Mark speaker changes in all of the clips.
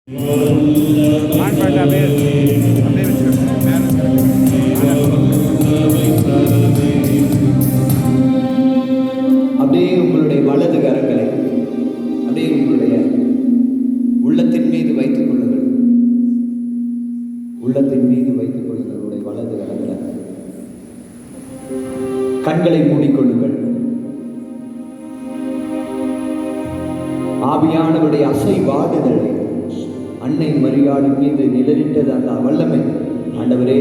Speaker 1: On பண்ண அப்படியே அப்படியே வச்சுக்கோங்க.
Speaker 2: அப்படியே உங்களுடைய வலது கரங்களை அப்படியே உங்களுடைய உள்ளத்தின் மீது வைத்துக் கொள்ளுங்கள். உள்ளத்தின் மீது வைத்துக் கொள்ளுங்கள். உங்களுடைய வலது கரங்களை கண்களை மூடிக்கொள்ளுங்கள். ஆவியானவருடைய அசைவாடுதலை அன்னை மரியாளின் மீது நிழலிட்டது அந்த வல்லமை. ஆண்டவரே,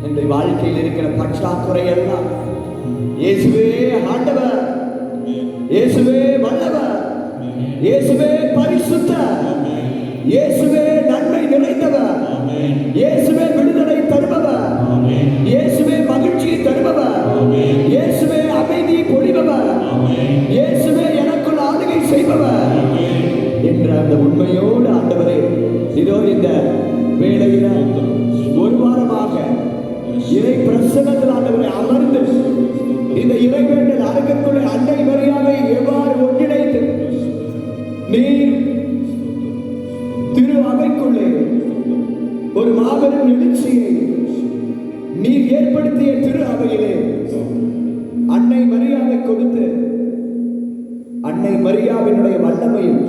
Speaker 2: என்னுடைய வாழ்க்கையில் இருக்கிற பற்றாக்குறை எல்லாம் இயேசுவே ஆண்டவர், இயேசுவே வல்லவர், இயேசுவே பரிசுத்தர், இயேசுவே நன்மை நிறைந்தவர், இயேசுவே விடுதலை தருபவர், இயேசுவே மகிழ்ச்சியை தருபவர், இயேசுவே அமைதியை பொழிபவர், இயேசுவே எனக்குள் ஆளுகை செய்பவர் என்ற அந்த உண்மையோடு ஆண்டவரே, இதோ இந்த வேளையில ஒரு வாரமாக இறை பிரசன்னத்தில் ஆண்டவரை அமர்ந்து இந்த இறைவேண்டல் அரங்குக்குள்ளே அன்னை மரியாதை எவ்வாறு ஒன்றிணைத்து நீர் திரு அவைக்குள்ளே ஒரு மாபெரும் எழுச்சியை நீர் ஏற்படுத்திய திரு அவையிலே அன்னை மரியாதை கொடுத்து அன்னை மரியாவினுடைய வல்லமையும்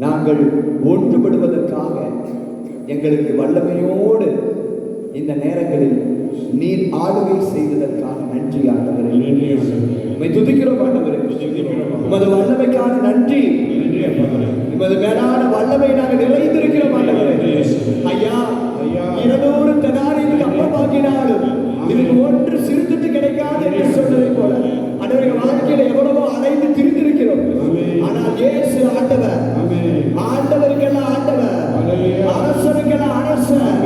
Speaker 2: நாங்கள் ஒன்றுபடுவதற்காக எங்களுக்கு வல்லமையோடு இந்த நேரங்களில் நீர் ஆளுகை செய்ததற்காக நன்றி ஆண்டவரே. உம்மை துதிக்கிறோம் ஆண்டவரே. உமது வல்லமைக்கான நன்றி. உமது மேலான வல்லமை நாங்கள் நிறைந்திருக்கிறோம் ஆண்டவரே. ஐயா, 200 தெனாரியத்துக்கு அப்பமாக்கினாலும் இதுக்கு ஒன்று சிறுத்துட்டு கிடைக்காது என்று சொன்னதை போல ஆண்டவரே, வாழ்க்கையில எவ்வளவோ அலைந்து திரிந்திருக்கிறோம். ஆனால் இயேசு ஆண்டவர், ஆண்டவருக்கெல்லாம் ஆண்டவர், அரசருக்கெல்லாம் அரசர்.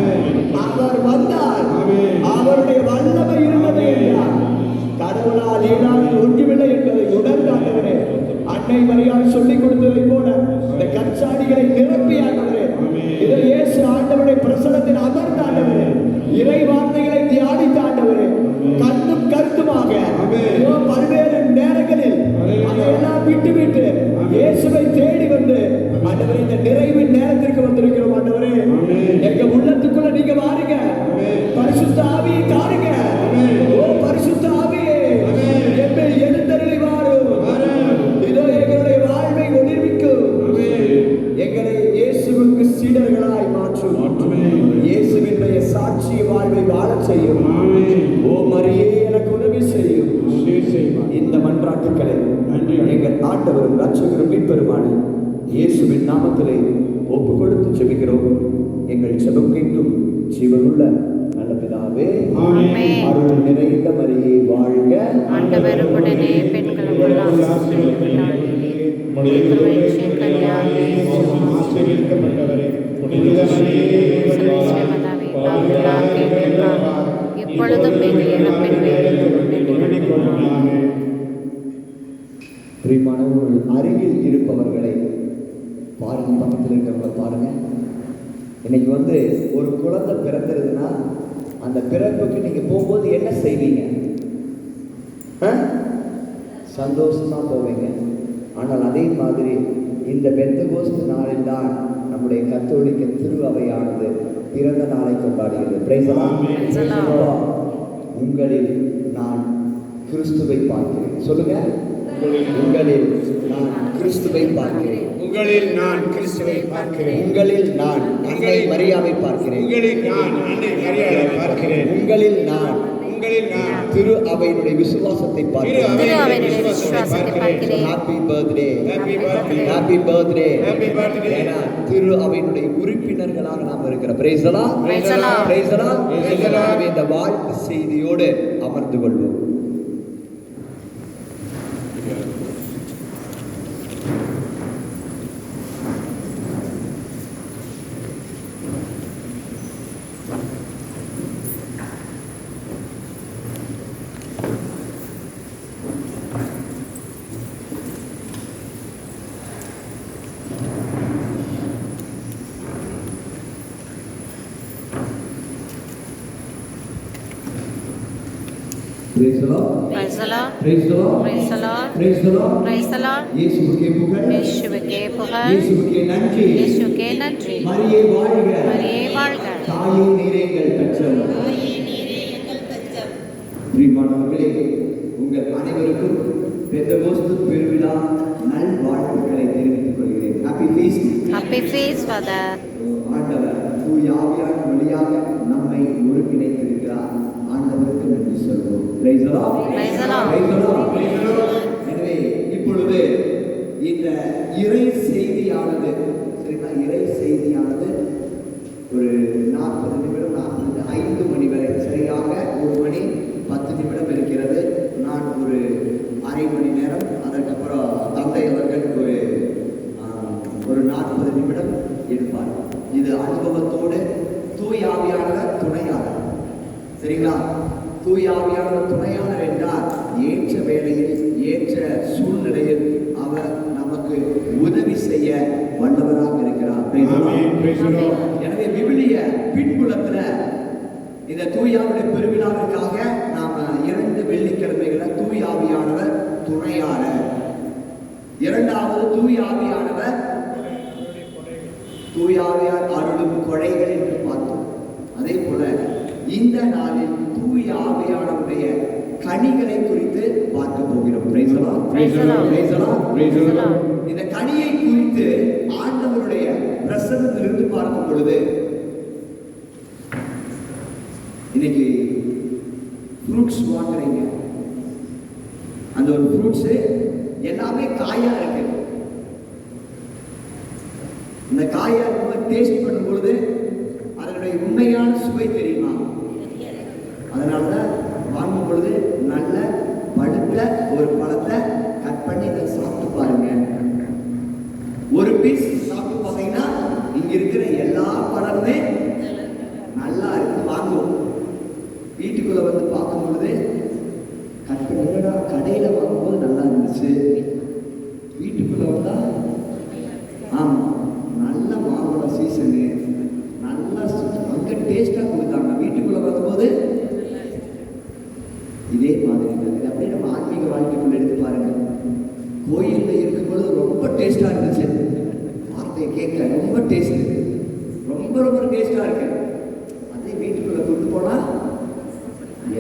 Speaker 2: அவர் வந்தார், அவருடைய வல்லமை இருந்தது என்றார். கடவுளால் ஏதாவது ஒன்றுமில்லை என்பதை உணர்ந்து ஆண்டவரே, அன்னை மரியாதை சொல்லிக் கொடுத்ததை போல இந்த கற்சாடிகளை நிரப்பி ஆண்டவரே, இதை இயேசு ஆண்டவருடைய பிரசன்னத்தில் அமர்ந்த ஆண்டவரே, இறை வார்த்தைகளை தியானித்த ஆண்டவரே, கண்ணும் கருத்துமாக பல்வேறு நேரங்களில் அதையெல்லாம் விட்டு விட்டு இயேசுவை தேடி வந்து ஆண்டவரே, இந்த நிறைவின் நேரத்திற்கு வந்திருக்கிறோம் ஆண்டவரே. எங்க உள்ளத்துக்குள்ள நீங்க வாருங்க, பரிசுத்த ஆவியை தாருங்க. ஓ பரிசுத்த ஆவியே, எங்கள் எழுந்தருளி வாரும். இதோ எங்களுடைய வாழ்வை ஒளிர்விக்கும், எங்களை இயேசுவுக்கு சீடர்களாய் மாற்றும், இயேசுவினுடைய சாட்சி வாழ்வை வாழச் செய்யும். ஓ மரியே, எனக்கு உதவி செய்யும். இந்த மன்றாட்டுக்களை எங்கள் ஆண்டவரும் இரட்சகரும் மீட்பருமான இயேசுவின் நாமத்திலே ஒப்பு கொடுத்து ஜெபிக்கிறோம். எங்கள் ஜெபம் கேட்கும் ஜீவனுள்ள நல்ல பிதாவே, அருள் நிறைந்த மரியே வாழ்க.
Speaker 3: ஆண்டவர் உடனே பெண்களுக்குள் ஆசீர்வதிக்கப்பட்டவரே, இப்பொழுதும் எங்கள் இறப்பின் வேளையிலும்
Speaker 2: பிரியமானவர்கள், அருகில் இருப்பவர்களை பாருங்க, பக்கத்தில் இருக்கிறவங்களை பாருங்க. இன்னைக்கு ஒரு குழந்தை பிறந்திருதுன்னா அந்த பிறப்புக்கு நீங்க போகும்போது என்ன செய்வீங்க? சந்தோஷமா போவீங்க. ஆனால் அதே மாதிரி இந்த பெந்தகோஸ்து நாளில் தான் நம்முடைய கத்தோலிக்க திரு அவையானது பிறந்த நாளை கொண்டாடுகிறது. Praise the Lord. உங்களில் நான் கிறிஸ்துவை பார்க்கிறேன். சொல்லுங்க, உங்களில் நான் கிறிஸ்துவை பார்க்கிறேன்.
Speaker 1: உங்களில் நான் கிறிஸ்துவை பார்க்கிறேன்.
Speaker 2: உங்களில் நான் அன்னை மரியாவை பார்க்கிறேன்.
Speaker 1: உங்களில் நான் அன்னை மரியாதை பார்க்கிறேன்.
Speaker 2: உங்களில் நான் திரு அவையினுடைய விசுவாசத்தை பார்க்கிறேன். Happy birthday, happy birthday. ஏன்னா திரு அவையினுடைய உறுப்பினர்களாக நாம் இருக்கிறோம். Praise the Lord, praise the Lord. இந்த வாழ்த்து செய்தியோடு அமர்ந்து கொள்வோம். Praise the Lord.
Speaker 3: Praise the Lord.
Speaker 2: Praise the Lord.
Speaker 3: Praise the Lord.
Speaker 2: Praise the Lord.
Speaker 3: Praise the Lord.
Speaker 2: இயேசுவுக்கே புகழ்.
Speaker 3: இயேசுவுக்கே புகழ்.
Speaker 2: இயேசுவுக்கே நன்றி.
Speaker 3: இயேசுவுக்கே நன்றி.
Speaker 2: மரியே வாழ்க.
Speaker 3: மரியே வாழ்க.
Speaker 2: தாயே நீரே எங்கள் தச்சம். பிரியமானவர்களே, உங்கள் அனைவருக்கும் பெந்தகோஸ்து பெருவிழா நல்வாழ்த்துக்களை தெரிவித்துக் கொள்கிறேன். Happy feast.
Speaker 3: Happy feast, Father.
Speaker 2: ஆண்டவர் தூய ஆவியார் வழியாக நம்மை ஒருங்கிணைத்திருக்கிறார். ஆண்டவருக்கு நன்றி சொல்வோம். Praise the Lord.
Speaker 3: Praise the Lord.
Speaker 2: Praise the Lord. எனவே இப்பொழுது இந்த இறை செய்தியானது, சரிங்களா, இறை செய்தியானது ஒரு 40 நிமிடம் 5 மணி வரை, சரியாக 1 மணி 10 நிமிடம் இருக்கிறது. நான் ஒரு அரை மணி நேரம், அதற்கப்புறம் தந்தை அவர்கள் ஒரு 40 நிமிடம் எடுப்பார். இது அனுபவத்தோடு தூய ஆவியானவர் துணையாளர், சரிங்களா? தூய ஆவியானவர் துணையாளர் என்றால் ஏற்ற வேளையில் ஏற்ற சூழ்நிலையில் அவர் நமக்கு உதவி செய்ய வல்லவராக இருக்கிறார். எனவே விவிலிய பின்புலத்துல இந்த தூயாவுடைய பெருவிழாவிற்காக நாம 2 வெள்ளிக்கிழமைகளை தூய ஆவியானவர் துணையாளர், இரண்டாவது தூய ஆவியானவர் தூய ஆவியார் அருளும் கொடைகள் என்று பார்த்தோம். அதே போல இந்த நாளில் தூய ஆவியானவருடைய கனிகளை குறித்து பார்க்க போகிறோம். Praise the Lord.
Speaker 3: Praise the Lord.
Speaker 2: Praise the Lord.
Speaker 3: Praise the Lord.
Speaker 2: இந்த கனியை குறித்து ஆண்டவருடைய பிரசன்னத்திலிருந்து பார்க்கும் பொழுது, இன்னைக்கு ஃப்ரூட்ஸ் வாங்குறீங்க, அந்த ஒரு ஃப்ரூட்ஸ் எல்லாமே காயா இருக்கு. இந்த காயை ரொம்ப டேஸ்ட் பண்ணும் பொழுது அதனுடைய உண்மையான சுவை தெரியுமா? அதனாலதான் வாங்கும் பொழுது நல்ல பழுத்த ஒரு பழத்தை கட் பண்ணி இதை சாப்பிட்டு பாருங்க. ஒரு பீஸ் சாப்பிட்டு பார்த்தீங்கன்னா இங்க இருக்கிற எல்லா பழமுமே நல்லா இருக்கு, வாங்குவோம். வீட்டுக்குள்ள வந்து பார்க்கும் பொழுது கட் பண்ணி கடையில வாங்கும்போது நல்லா இருந்துச்சு, வீட்டுக்குள்ள வந்தா ஆமா நல்ல மாம்பழ சீசனு, நல்லா அங்க டேஸ்டா கொடுத்தாங்க, வீட்டுக்குள்ள வரும்போது இதே மாதிரி இது அப்படியே நம்ம ஆன்மீக வாழ்க்கைக்குள்ள எடுத்து பாருங்க. கோயில்ல இருக்கும்போது ரொம்ப டேஸ்டா இருந்துச்சு, வார்த்தையை கேட்க ரொம்ப டேஸ்ட், ரொம்ப ரொம்ப டேஸ்டா இருக்கு. அதே வீட்டுக்குள்ள கொண்டு போனா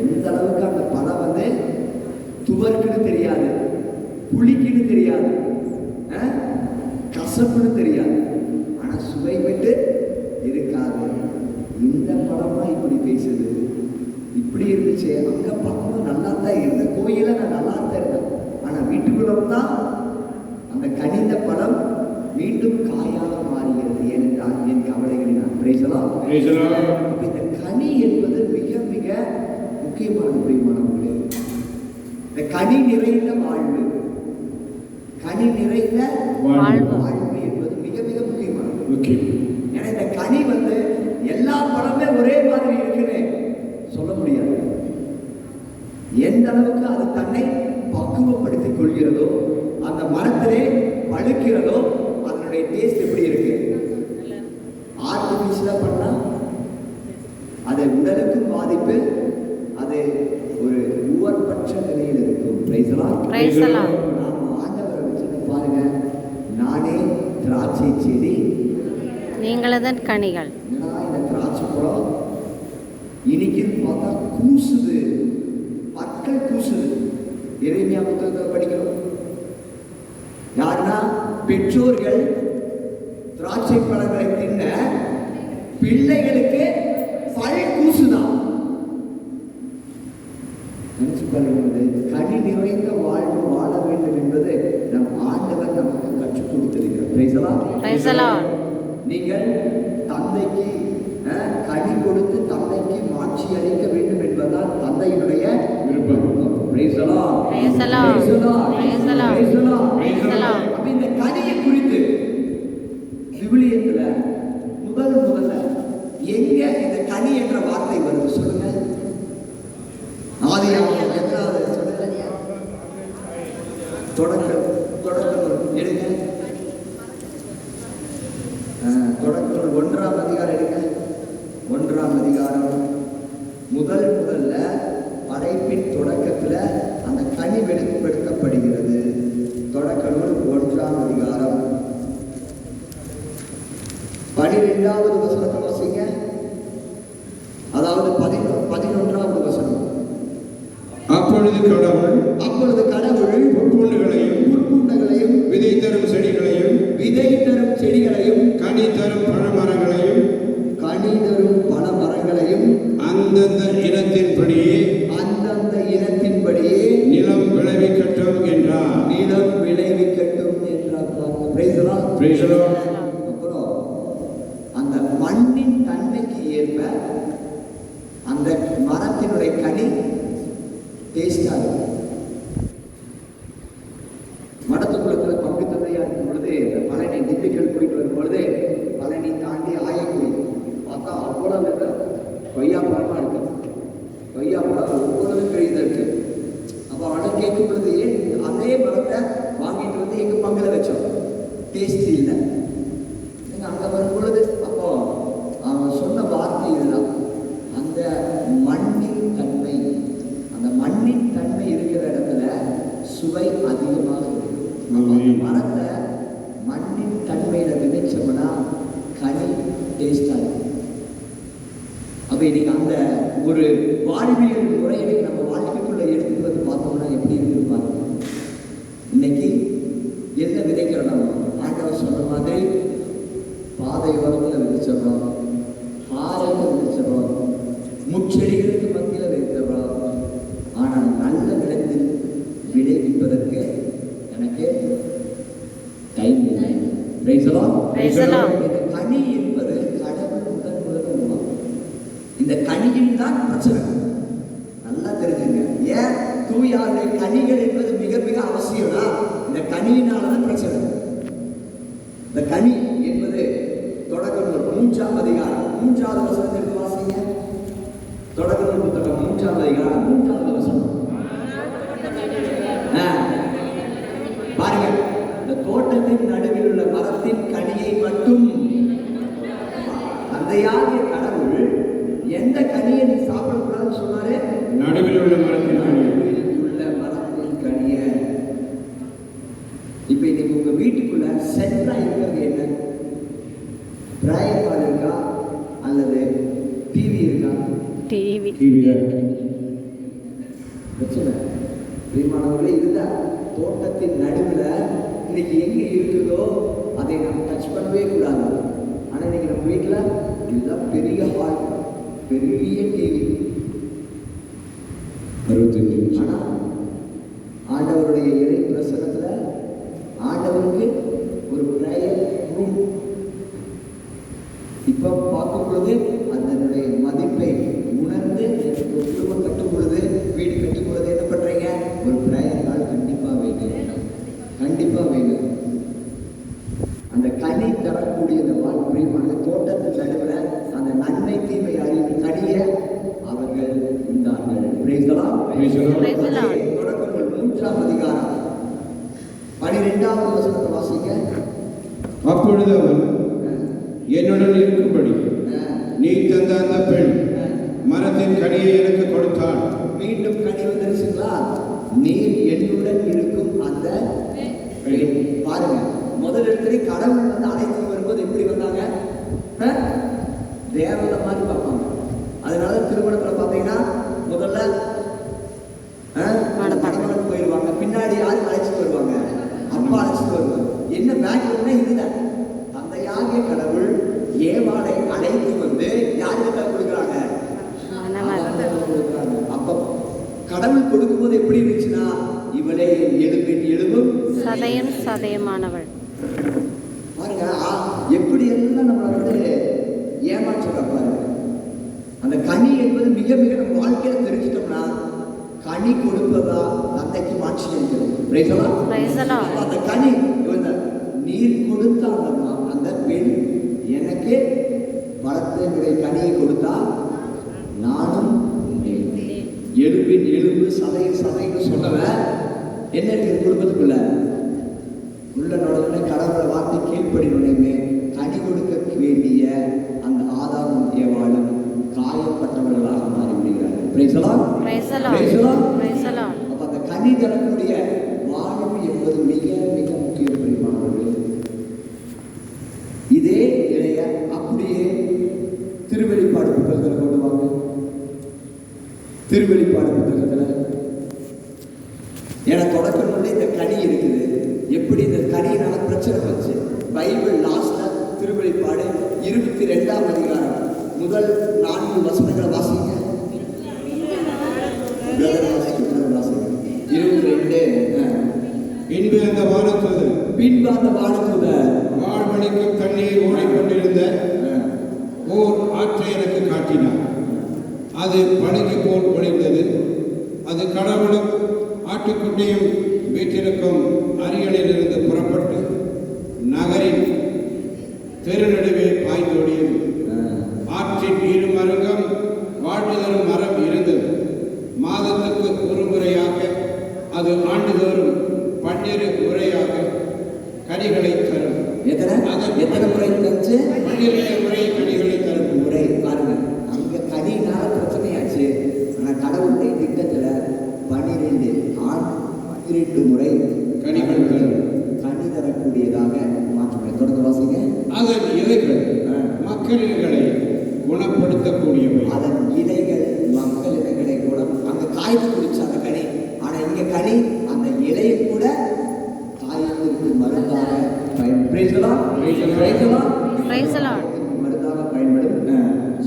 Speaker 2: எந்த அளவுக்கு அந்த பழம் வந்து துவர்க்குன்னு தெரியாது, புளிக்குன்னு தெரியாது, கசப்புன்னு தெரியாது, ஆனா சுவை விட்டு இருக்காது. இந்த பழமா இப்படி பேசுது, இப்படி இருந்துச்சு, அங்க பார்க்கும்போது நல்லா தான் இருந்த, கோயில நான் நல்லா தான் இருந்தேன், ஆனா வீட்டுக்குள்ள தான் அந்த கனிந்த பழம் மீண்டும் காயாக மாறுகிறது. ஏனென்றால் என் கவலைகளை நான் பேசலாம். இந்த கனி என்பது மிக மிக முக்கியமான பிரியமானவர்களே. இந்த கனி நிறைந்த வாழ்வு, கனி நிறைந்த வாழ்வு என்பது மிக மிக முக்கியமானது. ஏன்னா இந்த கனி வந்து எல்லா பழமே ஒரே மாதிரி இருக்குன்னு சொல்ல முடியாது. எந்த அளவுக்கு அது தன்னை பக்குவப்படுத்திக் கொள்கிறதோ, அந்த மரத்திலே பழுக்கிறதோ, அதனுடைய டேஸ்ட் எப்படி இருக்கு? ஆர்டிபிஷியலா பண்ணா அது உடலுக்கும் பாதிப்பு, அது ஒரு உவர்பற்ற நிலையில் இருக்கும். Praise the Lord. நாம ஆண்டவரை வச்சு பாருங்க, நானே திராட்சை செடி,
Speaker 3: நீங்களதன் கனிகள்.
Speaker 2: இந்த திராட்சை பழம் இன்னைக்கு பார்த்தா கூசுது, பற்கள் கூசுது. எரேமியா புத்தகத்தை படிக்கிறோம். யாருன்னா பெற்றோர்கள் திராட்சை பழங்களை தின்ன பிள்ளைகளுக்கு பல் கூசுதான். கனி நிறைந்த வாழ்வு வாழ வேண்டும் என்பது நம் ஆண்டவர் நமக்கு கற்றுக் கொடுத்திருக்கிறார். நீங்கள் தந்தைக்கு கனி கொடுத்து தந்தைக்கு மாட்சி அளிக்க வேண்டும் என்பதால் தந்தையினுடைய விருப்பம். இந்த கனியை குறித்து விவிலியத்துல முதல்ல எங்க இந்த கனி என்ற வார்த்தை வருது சொல்லுங்க. ஆதியாகமம் எத்தனாவது சொல்லுங்க? தொடக்கம் எடுங்க. தொடக்கம் 1ஆம் அதிகாரம் எடுங்க. 1ஆம் அதிகாரம் முதல்ல படைப்பின் தொடக்கத்துல அந்த கனி வெளிப்படுத்தப்படுகிறது. தொடக்க நூல் 1ஆம் அதிகாரம் 12வது வசனத்தை வாசிங்க. அதாவது 11வது வசனம்.
Speaker 1: அப்பொழுது கடவுள்
Speaker 2: புற்பூண்டுகளையும்
Speaker 1: விதை தரும் செடிகளையும் கனி தரும் பழ மரங்களையும்
Speaker 2: அந்தந்த இனத்தின்படியே
Speaker 1: நிலம் விளைவிக்கட்டும் என்றார். Praise the Lord.
Speaker 2: அப்புறம் அந்த மண்ணின் தன்மைக்கு ஏற்ப அந்த மரத்தினுடைய கனி டேஸ்டா இருக்கும். மடத்துக்குளத்தில் பங்கு தந்தையா இருக்கும் பொழுது பழனி திண்டுக்கல் போயிட்டு வரும் பொழுது பழனி தாண்டி ஆயக்குடி பார்த்தா அவ்வளவு கொய்யா பழமா இருக்கு. கொய்யா பழம் ஒவ்வொரு பெரியதா இருக்கு. அப்போ அவனை கேட்கும் பொழுது அதே மரத்தை வாங்கிட்டு வந்து எங்க பங்குல வச்சோம், டேஸ்ட் இல்லை. அங்க வரும் பொழுது அப்போ அவன் சொன்ன வார்த்தை இதுதான், அந்த மண்ணின் தன்மை இருக்கிற இடத்துல சுவை அதிகமாக இருக்கும். அந்த மரத்தை மண்ணின் தன்மையில விதைச்சோம்னா கனி டேஸ்டா இருக்கும். அப்ப இன்னைக்கு அந்த ஒரு வாழ்வியல் முறையை நம்ம வாழ்க்கைக்குள்ள எடுத்துட்டு வந்து பார்த்தோம்னா எப்படி இருக்கு பாருங்க. இன்னைக்கு என்ன விதைக்கிறோம்? நம்ம ஆண்டவர் சொன்ன மாதிரி பாதையோரத்தில் விதைச்சிடறோம், பாறையில் விதைச்சிடறோம், முச்செடிகளுக்கு மத்தியில் விதைச்சிடறோம். ஆனால் நல்ல நிலத்தில் விளைவிப்பதற்கு எனக்கு டைம் இல்லை. இந்த கனி என்பது கடவுள் முதல் உருவாக்கும். இந்த கனியின் தான் பிரச்சனை. நல்லா தெரிஞ்சுங்க. ஏன் தூயாருடைய கனிகள் என்பது மிக மிக அவசியம்னா இந்த கனியினாலதான் பிரச்சனை. இந்த கனி என்பது தொடக்க நூல் 3ஆம் அதிகாரம் 3வது வசனத்திற்கு வாசிங்க. தொடக்க நூல் புத்தகம் 3ஆம் அதிகாரம் 3வது வசனம். பாருங்க, இந்த தோட்டத்தின் நடுவில் உள்ள மரத்தின் கனியை மட்டும் தந்தையாகிய கடவுள் எந்த கனியை நீ சாப்பிடக்கூடாதுன்னு சொன்னாரு?
Speaker 1: நடுவில் உள்ள மரத்தின்
Speaker 2: கனியை. இப்ப இன்னைக்கு உங்க வீட்டுக்குள்ள சென்ட்ரா இருக்கிறது என்ன? பிரேயர் ஹால் இருக்கா அல்லது டிவி இருக்கா?
Speaker 3: டிவி
Speaker 2: பிரச்சனை பிரியமானவர்களே, இதுதான் தோட்டத்தின் நடுவில் இன்னைக்கு எங்க இருக்குதோ அதை நம்ம டச் பண்ணவே கூடாது. ஆனா இன்னைக்கு நம்ம வீட்டில் இதுதான் பெரிய ஹால், பெரிய டிவி. ஆனா ஆண்டவருடைய இறை பிரசனத்துல ஆண்டவருக்கு ஒரு பிரேயர் ரூம் இப்ப பார்க்கும் பொழுது அதனுடைய மதிப்பை உணர்ந்து குடும்பம் கட்டும் பொழுது, வீடு கட்டும் பொழுது என்ன பண்றீங்க? ஒரு பிரேயர் நாள் கண்டிப்பா வேணும். அந்த கனி தரக்கூடிய அந்த வாழ்க்கையான தோட்டத்தின் நடுவில் அந்த நன்மை தீமை அறிவு கனிய அவர்கள் உண்டார்கள். தொடக்கங்கள் 3ஆம் அதிகாரம் 12வது வசனத்தை வாசிங்க.
Speaker 1: அப்பொழுது அவன் என்னுடன் இருக்கும்படி நீ தந்த அந்த பெண் மரத்தின் கனியை எனக்கு கொடுத்தாள்.
Speaker 2: மீண்டும் கனி வந்துருச்சுங்களா? நீர் என்னுடன் இருக்கும் அந்த பெண். பாருங்க, முதல் இடத்துல கடவுள் வந்து அழைத்து வரும்போது எப்படி வந்தாங்க? தேவதை மாதிரி பார்ப்பாங்க. அதனால திருமணத்துல பார்த்தீங்கன்னா முதல்ல மணமகன் போயிடுவாங்க, பின்னாடி யாரும் அழைச்சிட்டு வருவாங்க? அப்பா அழைச்சிட்டு வருவாங்க. என்ன பேக்ரவுண்ட்னா இதுதான். தந்தையாகிய கடவுள் ஏவாளை அழைத்து வந்து யாருக்கு கொடுக்குறாங்க? அப்ப கடவுள் கொடுக்கும்போது எப்படி இருந்துச்சுன்னா, இவளே எலும்பின் எலும்பும்
Speaker 3: சதையமானவள்.
Speaker 2: பாருங்க எப்படி எல்லாம் நம்மளை வந்து ஏமாற்ற பாருங்க. அந்த கனி என்பது மிக மிக நம்ம வாழ்க்கையில தெரிஞ்சிட்டோம்னா கனி கொடுப்பதா தந்தைக்கு மாட்சி அளிக்கிறது. அந்த கனி நீர் கொடுத்த அந்த பெண் எனக்கு பழத்தினுடைய கனியை கொடுத்தா நானும் எலும்பின் எலும்பு சதைன்னு சொன்னவன் என்ன இருக்கு குடும்பத்துக்குள்ள உள்ள நுழைவுடனே கடவுளை வார்த்தை கீழ்ப்படினுடையுமே கனி கொடுக்க வேண்டிய அந்த ஆதாமும் ஏவாளும் காயப்பட்டவர்களாக மாறிவிடுகிறார்கள். Praise the Lord.
Speaker 3: Praise the
Speaker 2: Praise the
Speaker 3: Lord.
Speaker 2: Lord.
Speaker 3: Praise the Lord.
Speaker 2: அப்ப அந்த கனி தரக்கூடிய வாழ்வு என்பது மிக மிக முக்கிய பிரியமானவர்களே. இதே இளைய அப்படியே திருவெளிப்பாடு புத்தகத்துல கொண்டு வாங்க. திருவெளிப்பாடு புத்தகத்துல ஏன்னா தொடக்கம்ல இந்த கனி இருக்குது. எப்படி இந்த கனியினால பிரச்சனை வச்சு பைபிள் லாஸ்ட்ல திருவெளிப்பாடு 22ஆம் அதிகாரம் முதல் 4 வசனங்களை வாசிங்க.
Speaker 1: 22 பின்பு அந்த வானதூதர் வாழ்வழிக்கும் தண்ணீர் ஓடிக்கொண்டிருந்த ஓர் ஆற்றை எனக்கு காட்டினார். அது படகு போல் ஒளிர்ந்தது. அது கடவுளும் ஆட்டுக்குட்டியும் வீட்டிற்கும் அரியணையிலிருந்து புறப்பட்டு நகரின் தெருநடுவே பாய்ந்தோடியது. ஆற்றின் இருமருங்கம் வாழ்வு தரும் மரம் இருந்தது. மாதத்துக்கு ஒரு முறையாக அது ஆண்டுதோறும் 12 முறையாக கனிகளை தரும்.
Speaker 2: எத்தனை முறை தச்சு?
Speaker 1: 12 முறை கனிகளை தரும்.
Speaker 2: முறை பாருங்க, அங்க கனினால பிரச்சனையாச்சு. ஆனா கடவுளுடைய திட்டத்துல 12 முறை
Speaker 1: கனிகள் தரும்.
Speaker 2: கனி தரக்கூடியதாக மாற்றங்களை தொடர்ந்து வாசிங்க.
Speaker 1: அதன் இலைகள் மக்களினங்களை குணப்படுத்தக்கூடியவை.
Speaker 2: அதன் இலைகள் மக்களினங்களை குணம். அங்க காய்ச்சி குடிச்ச அந்த கனி, ஆனா இங்க கனி அந்த இலையை கூட காயத்திற்கு மருந்தாக மருந்தாக பயன்படும்.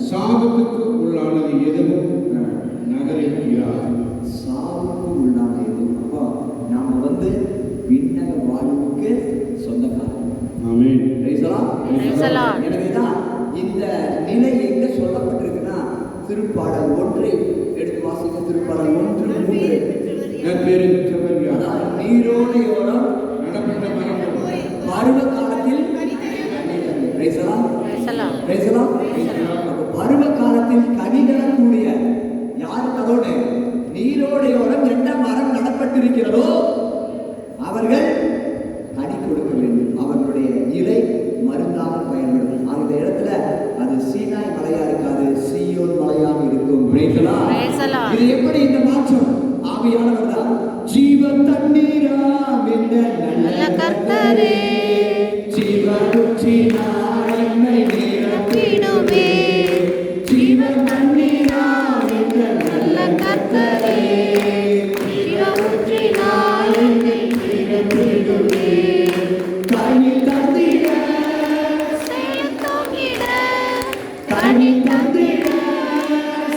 Speaker 1: சாபத்துக்கு உள்ளானது எதுவும் நகரில் இராது.
Speaker 2: சாவுக்கு உள்ளான எதுவும். அப்போ நாம விண்ணக வாழ்வுக்கு சொந்தக்காரர்.
Speaker 1: ஆமென்.
Speaker 2: எனவேதான் இந்த நிலை எங்க சொல்லப்பட்டிருக்குன்னா திருப்பாடல் 1 எடுத்து வாசிக்க. திருப்பாடல் 1:3 நீரோடையோரம்
Speaker 1: நடப்பட்ட மரம்
Speaker 2: பருவ காலத்தில் பருவ காலத்தில் கனி தரக்கூடிய யாருக்கு அதோடு நீரோடையோரம் எந்த மரம் நடப்பட்டிருக்கிறதோ அவர்கள் கனி கொடுக்க வேண்டும். அவர்களுடைய இலை மருந்தாக பயன்படும். அந்த இடத்துல அது சீனாய் மலையா இருக்காது, சீயோன் மலையாக இருக்கும். இது எப்படி இந்த மாற்றம்? ஆவியானவர் தான் ஜீவ தண்ணீராம் என்ற நல்ல கர்த்தரே, ஜீவனுற்றினாய் என்னை நிரப்பிடுமே. ஜீவ தண்ணீராம் என்ற நல்ல கர்த்தரே, ஜீவனுற்றினாய் என்னை நிரப்பிடுமே. கனி தந்திட செழித்தோங்கிட, கனி தந்திட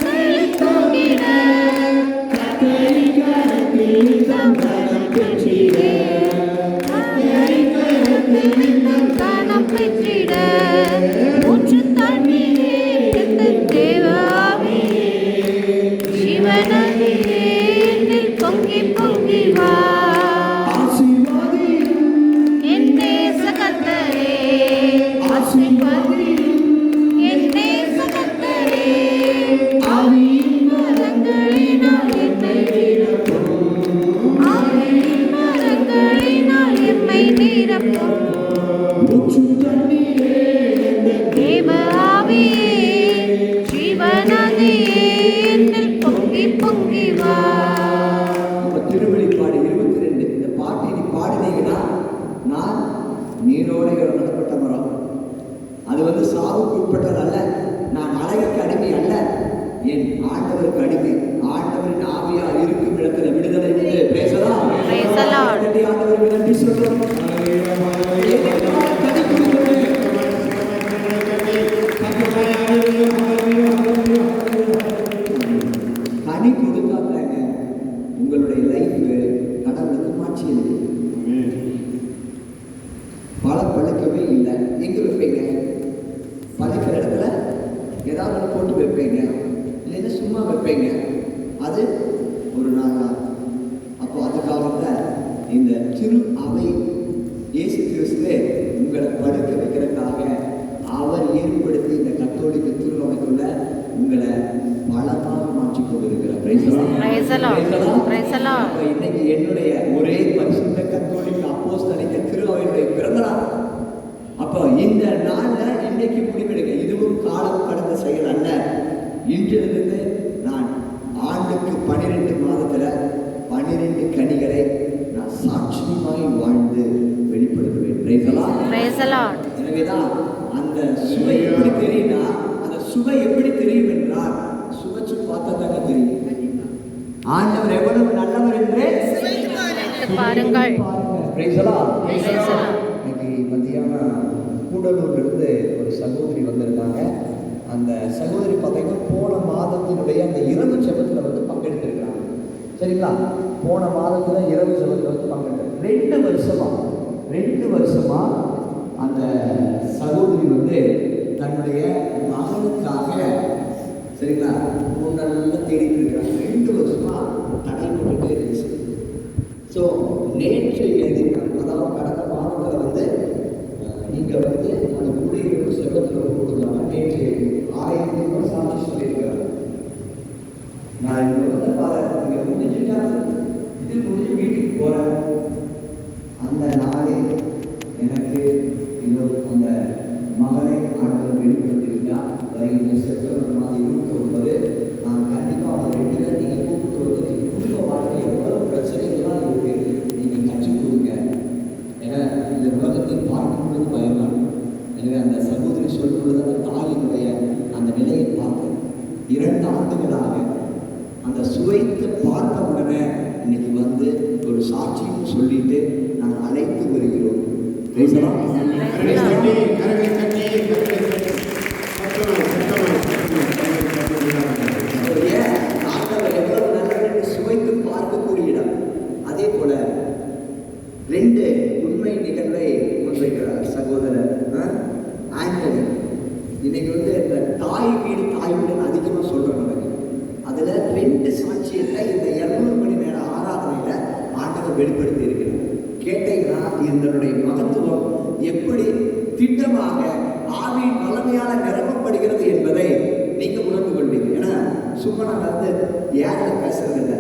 Speaker 2: செழித்தோங்கிட, கத்தரி கரத்தில் தந்தனம் பெற்றிட, கத்தரி கரத்தில் தந்தனம் பெற்றிட, ஊற்று தண்ணீரே எங்கள் தேவாவியே, சிவனதியே என்னில் பொங்கி பொங்கி வா. என் தேச கர்த்தரே, ஆசீர்வாதியும் என் தேச கர்த்தரே, ஆவியின் மரங்களினால் என்னை நிரப்பும், ஆவியின் மரங்களினால் எம்மை நிரப்பும். ஊற்று தண்ணீரே தேவ ஆவியே, ஜீவநதியே என்னில் பொங்கி பொங்கி வா. திருவெளிப்பாடு 22 இந்த பாட்டை நீ பாடினீங்கன்னா, நான் நீரோடைகள் நடப்பட்ட மரம். அது சாவுக்கு உட்பட்டது அல்ல. நான் அழகுக்கு அடிமை அல்ல, என் ஆண்டவருக்கு அடிமை. ஆண்டவரின் ஆவியார் இருக்கும் இடத்துல விடுதலை உண்டு. பேசலாம். ஆண்டவருக்கு நன்றி சொல்றோம். கனி கொடுத்தாங்க உங்களுடைய லைஃப் கடவுளுக்கு மாற்றி இருக்கு. பழம் பழுக்கவே இல்லை. எங்க வைப்பீங்க? பழுக்கிற இடத்துல ஏதாவது போட்டு வைப்பீங்க, இல்லைன்னா சும்மா வைப்பீங்க. அது ஒரு நாள் தான். அப்போ அதுக்காக இந்த திரு அவை இயேசு கிறிஸ்து உங்களை படுக்க வைக்கிறதுக்காக அவர் ஏற்படுத்தி இந்த கத்தோலிக்க திரு அவைக்குள்ள உங்களை பலமாக மாற்றி கொண்டிருக்கிறார். இன்னைக்கு என்னுடைய ஒரே பரிசுத்த கத்தோலிக்க அப்போஸ்தலிக்க திரு அவையுடைய பிறந்த நாள். அப்போ இந்த நாள்ல இன்னைக்கு முடிவெடுங்க. இதுவும் காலம் கடந்த செயல் அல்ல. இன்றிலிருந்து நான் ஆண்டுக்கு 12 மாதத்துல 12 கனிகளை நான் சாட்சியமாய் வாழ்ந்து வெளிப்படுத்துவேன். Praise the Lord.
Speaker 3: Praise the Lord.
Speaker 2: எனவேதான் அந்த சுவை எப்படி தெரியும்னா, அந்த சுவை எப்படி தெரியும் என்றால் சுவைச்சு பார்த்தா தாங்க தெரியும் ஆண்டவர் எவ்வளவு நல்லவர் என்று
Speaker 3: வைத்து பாருங்கள்.
Speaker 2: Praise the Lord.
Speaker 3: Praise the Lord.
Speaker 2: இன்னைக்கு மத்தியானம் கூடலூர்ல இருந்து ஒரு சகோதரி வந்திருந்தாங்க. அந்த சகோதரி பார்த்தீங்கன்னா போன மாதத்தினுடைய அந்த இரவு ஜெபத்துல வந்து பங்கெடுத்திருக்காங்க. சரிங்களா? போன மாதத்துல இரவு ஜெபத்துல வந்து பங்கெடுத்து 2 வருஷமா அந்த சகோதரி வந்து தன்னுடைய மகனுக்காக சரிங்களா நல்லா தேடிட்டு இருக்காங்க. 2 வருஷமா தடைப்பட்டு இருந்துச்சு. ஸோ நேற்று எழுதியிருக்காங்க. அதாவது கடந்த மாதத்தில் வந்து நீங்கள் வந்து அந்த ஊழியர்கள் செல்வத்தில் கொடுத்துருக்காங்க. நேற்று 1000 சாட்சி சொல்லியிருக்காங்க. நான் இங்கே வந்து இங்கே முடிஞ்சுட்டாங்க, இது முடிஞ்சு வீட்டுக்கு போகிறேன். அந்த நாளே எனக்கு இன்னொரு அந்த மகனை ஆண்டவர் வெளிப்படுத்தியிருக்கா. இந்த செப்டம்பர் மாதம் 29 நான் கண்டிப்பாக அவங்க 2 பேரும் நீங்கள் கூப்பிட்டு வந்து நீங்கள் குடும்ப வாழ்க்கை எவ்வளோ பிரச்சனைகள்லாம் இருக்குது நீங்கள் கற்றுக் கொடுங்க. ஏன்னா இந்த உலகத்தை பார்க்கும்பொழுது பயமாக இருக்கும். எனவே அந்த சகோதரி சொல்லும் பொழுது அந்த தாயினுடைய அந்த நிலையை பார்த்து 2 ஆண்டுகளாக அந்த சுவைத்து பார்த்த உடனே இன்னைக்கு வந்து ஒரு சாட்சியும் சொல்லிட்டு நாங்கள் அழைத்து வருகிறோம். பேசலாம்.
Speaker 1: கரங்களை கட்டி
Speaker 2: ஆண்டவர் எவ்வளவு நல்லவர் என்று சுவைத்து பார்க்கக்கூடிய இடம். அதே போல 2 உண்மை நிகழ்வை முன்வைக்கிறார் சகோதரர் ஆண்டனி. இன்னைக்கு வந்து இந்த தாய் வீடுன்னு அதிகமாக சொல்றாங்க. அதுல 2 சாட்சியத்தை இந்த 200 மணி நேர ஆராதனையில ஆண்டவர் வெளிப்படுத்தி இருக்கிறார். கேட்டீங்கன்னா இதனுடைய மகத்துவம் எப்படி திட்டமாக ஆவியின் வல்லமையால நிரப்பப்படுகிறது என்பதை நீங்க உணர்ந்து கொள்வீங்க. ஏன்னா சும்மா நாங்கள் வந்து ஏழை பேசுறது இல்லை.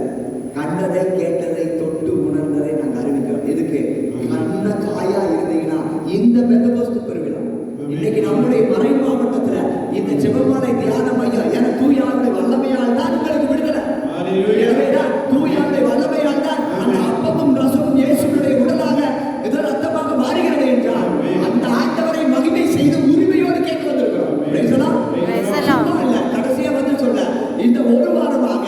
Speaker 2: கண்டதை கேட்டதை தொட்டு உணர்ந்ததை நாங்கள் அறிவிக்கிறோம். எதுக்கு? கண்ண காயா இருந்தீங்கன்னா இந்த பெந்தகோஸ்து பெருவிழா இன்னைக்கு நம்முடைய மறை மாவட்டத்துல இந்த ஜெபமாலை தியான மையம் என தூயாவுடைய வல்லமையால் தான் உங்களுக்கு விடுதலை. தூயாவுடைய வல்லமையால் தான் அந்த அப்பமும் ரசமும் இயேசுடைய உடலாக இது ரத்தமாக மாறுகிறது என்றால் அந்த ஆண்டவரை மகிமை செய்து உரிமையோடு கேட்க வந்திருக்கிறோம். கடைசியா வந்து சொல்ல இந்த 1 வாரமாக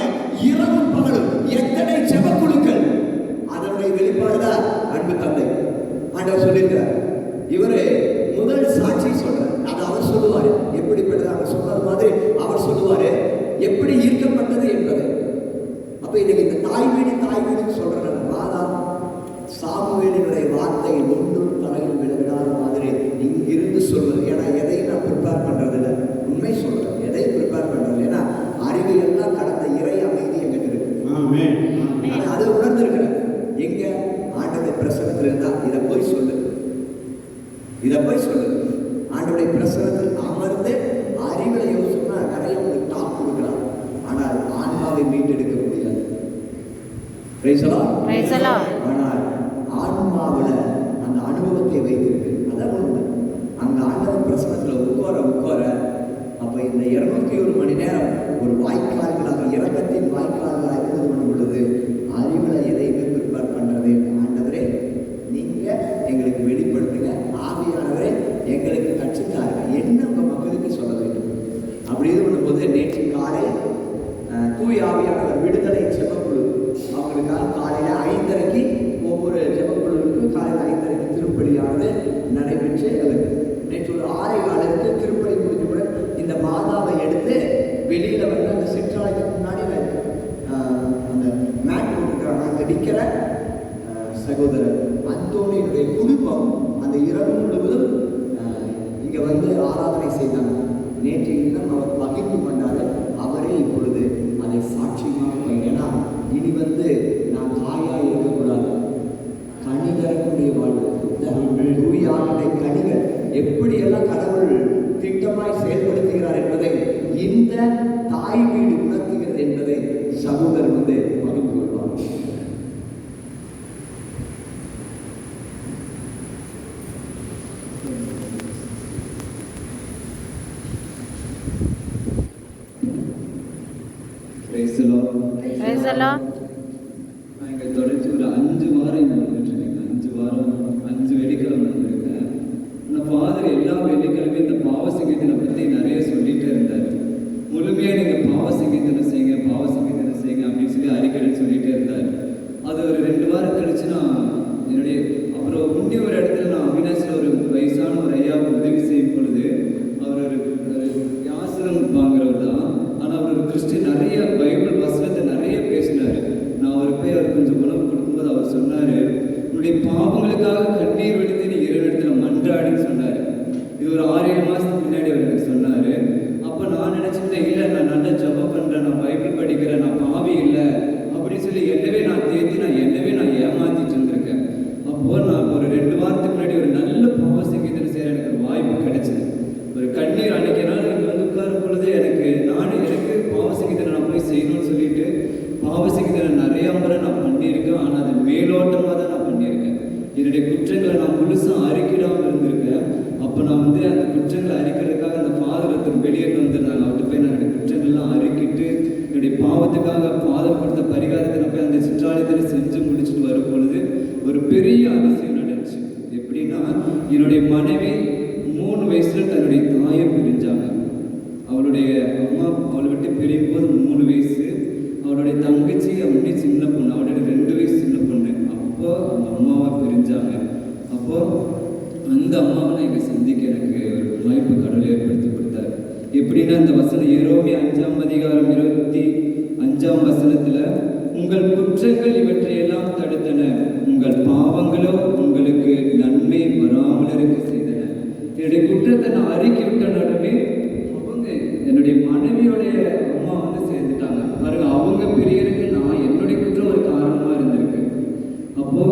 Speaker 2: இரவும் பகலும் எத்தனை ஜெபக்குழுக்கள் அதனுடைய வெளிப்பாடுதான் அன்பு தந்தை ஆண்டவர் சொல்லியிருக்கிறார். இவரு முதல் சாட்சி சொல்றார். அது அவர் சொல்லுவாரு எப்படிப்பட்டது. அவர் சொன்னது மாதிரி அவர் சொல்லுவாரு எப்படி ஈர்க்கப்பட்டது என்பது. அப்ப இன்னைக்கு இந்த தாய் வீடுன்னு சொல்ற மாதா சாமுவேலினுடைய வார்த்தை ஒன்றும் தலையில் விழுவிடாத மாதிரி இங்கிருந்து சொல்வது. ஏன்னா எதையும் நான் ப்ரிப்பேர் பண்றது இல்லை, உண்மை சொல்றேன். எதையும் ப்ரிப்பேர் பண்றது. ஏன்னா அறிவு எல்லாம் கடந்த இறை அமைதி எங்கிட்ட இருக்கு. அதை உணர்ந்திருக்கிறேன். எங்க ஆண்டவருடைய பிரசனத்தில் இருந்தா இதை போய் சொல்லு. ஆண்டவருடைய பிரசனத்தில் அமர்ந்து அறிவுல யோசிச்சோம்னா நிறைய உங்களுக்கு டாப் கொடுக்கலாம். ஆனால் ஆன்மாவை மீட்டெடுக்க முடியாது. ஆனால் ஆன்மாவில் அந்த அனுபவத்தை வைத்திருக்கு. அதான் உண்மை. அங்க ஆண்டவர் பிரசனத்தில் உட்கார அப்ப இந்த 201 மணி நேரம் ஒரு வாய்க்கால்களாக இரக்கத்தின் வாய்க்கால்களாக இருந்தது பண்ணும் பொழுது அறிவுல எதையுமே ப்ரிப்பேர் பண்றது. ஆண்டவரே நீங்க எங்களுக்கு வெளிப்படுத்துங்க, ஆவியானவரே எங்களுக்கு கற்றுத்தாருங்க, என்ன உங்க மக்களுக்கு சொல்ல வேண்டும். அப்படி இது பண்ணும்போது நேற்று காலை தூய் ஆவியானவர் விடுதலை ஜெபக்குழு அவங்களுக்காக காலையில 5:30 ஒவ்வொரு ஜெபக்குழுவுக்கும் காலையில் 5:30 திருப்பலியானது நடைபெற்று நேற்று ஒரு 6:15 திருப்பலி முடிஞ்சவுடன் இந்த மாதாவை எடுத்து வெளியில வந்து அந்த சிற்றாலயத்துக்கு முன்னாடி அந்த மேட் போட்டுக்கிறாங்க. அங்க நிற்கிற சகோதரர் அந்தோனியுடைய குடும்பம் அந்த இரவு முழுவதும் இங்க வந்து ஆராதனை செய்தாங்க. நேற்று இன்னும் அவர் பகிர்ந்து கொண்டாரு. அவரே இப்பொழுது அதை சாட்சியமாக ஏன்னா இனி வந்து நான் காயா இருக்கக்கூடாது, கனி தரக்கூடிய வாழ்வு தூயானுடைய கனிகள் எப்படியெல்லாம் கடவுள் திட்டமாய் செயல்படுத்துகிறார் என்பதை இந்த தாய் வீடு உணர்த்துகிறது என்பதை சகோதரர் வந்து பகிர்ந்து கொள்வார்.
Speaker 3: Praise the Lord.
Speaker 4: நான் இங்கே தொடர்ச்சி ஒரு 5 வாரம் இங்கே வந்துட்டுருக்கேன். 5 வாரம் 5 வெள்ளிக்கிழமை வந்திருக்கேன். ஆனால் ஃபாதர் எல்லா வெள்ளிக்கிழமையும் இந்த பாவ சங்கீதனை பற்றி நிறைய சொல்லிகிட்டே இருந்தார். முழுமையாக நீங்கள் பாவ சங்கீதனை செய்யுங்க, பாவ சங்கீதனை செய்யுங்க அப்படின்னு சொல்லி அடிக்கடி சொல்லிகிட்டே இருந்தார். அது ஒரு 2 வாரம் கழிச்சு நான் என்னுடைய அப்புறம் முன்னே ஒரு இடத்துல நான் அவினாசில் ஒரு வயசான ஒரு ஐயாவுக்கு உதவி செய்யும் பொழுது அவர் ஒரு யாசனம் வாங்குறவர் தான். ஆனால் அவர் ஒரு கிறிஸ்டின், நிறைய பைபிள் வசனத்தை நிறைய பேசினார். நான் அவர் போய் அவர் கொஞ்சம் உணவு கொடுக்கும்போது அவர் சொன்னார், உன்னுடைய பாவங்களுக்காக கண்ணீர் வடித்து நீ இறைவனிடத்துல மன்றாடின்னு சொன்னார். இது ஒரு 6-7 மாதத்துக்கு முன்னாடி அவர் எனக்கு சொன்னார். அப்போ நான் நினச்சிட்டேன், இல்லை நான் நல்லா ஜெபம் பண்ணுறேன், நான் பைபிள் படிக்கிறேன், நான் பாவி இல்லை அப்படின்னு சொல்லி என்னவே நான் ஏமாத்திட்டு இருந்திருக்கேன். அப்போது நான் ஒரு 2 வாரத்துக்கு முன்னாடி ஒரு நல்ல பாவ சங்கீதனை செய்கிற எனக்கு ஒரு வாய்ப்பு கிடைச்சிது. ஒரு கண்ணீர் அன்னைக்கு நாள் இங்கே வந்து உட்காரும் பொழுது எனக்கு பாவ சங்கீதனை நான் போய் செய்யணும்னு சொல்லிட்டு பாவ சங்கீதனை நிறையா முறை நான் பண்ணியிருக்கேன். ஆனால் அது மேலோட்டமாக தான் நான் பண்ணியிருக்கேன். என்னுடைய குற்றங்களை நான் முழுசாக அறிக்கிடாமல் இருந்திருக்கேன். அப்போ நான் வந்து அந்த குற்றங்களை அறிக்கிறதுக்காக அந்த ஃபாதர் ஒருத்தர் வெளியேற்று வந்துருந்தாங்க. அவர்கிட்ட போய் நான் என்னுடைய குற்றங்கள்லாம் அறிக்கிட்டு என்னுடைய பாவத்துக்காக ஃபாதர் கொடுத்த பரிகாரத்தை நான் போய் அந்த சிற்றாலயத்தில் செஞ்சு முடிச்சுட்டு வரும் பொழுது ஒரு பெரிய அதிசயம் நடந்துச்சு. எப்படின்னா, என்னுடைய மனைவி 3 வயசுல தன்னுடைய தாயை பிரிஞ்சாங்க. அவளுடைய அம்மா அவளை விட்டு பிரியும் போது 3 வயசு. அவளுடைய தங்கச்சி அவனுடைய சின்ன பொண்ணு, அவளுடைய 2 வயசு சின்ன பொண்ணு. அப்போ அந்த அம்மாவை பிரிஞ்சாங்க. அப்போ அந்த அம்மாவை நான் இங்கே சந்திக்க எனக்கு ஒரு வாய்ப்பு கடவுள் ஏற்படுத்தி கொடுத்தார். எப்படின்னா, இந்த வசனம் எரோமியா 5ஆம் அதிகாரம் 25ஆம் வசனத்துல, உங்கள் குற்றங்கள் இவற்றையெல்லாம் தடுத்தன, உங்கள் பாவங்களோ உங்களுக்கு நன்மை வராமல் இருக்க செய்தன. என்னுடைய குற்றத்தை நான் அறிக்கை விட்ட நடுவே அவங்க என்னுடைய மனைவியோடைய அம்மா வந்து சேர்ந்துட்டாங்க. பாருங்க, அவங்க பிரியருக்கு நான் என்னுடைய குற்றம் ஒரு காரணமா இருந்திருக்கு. அப்போ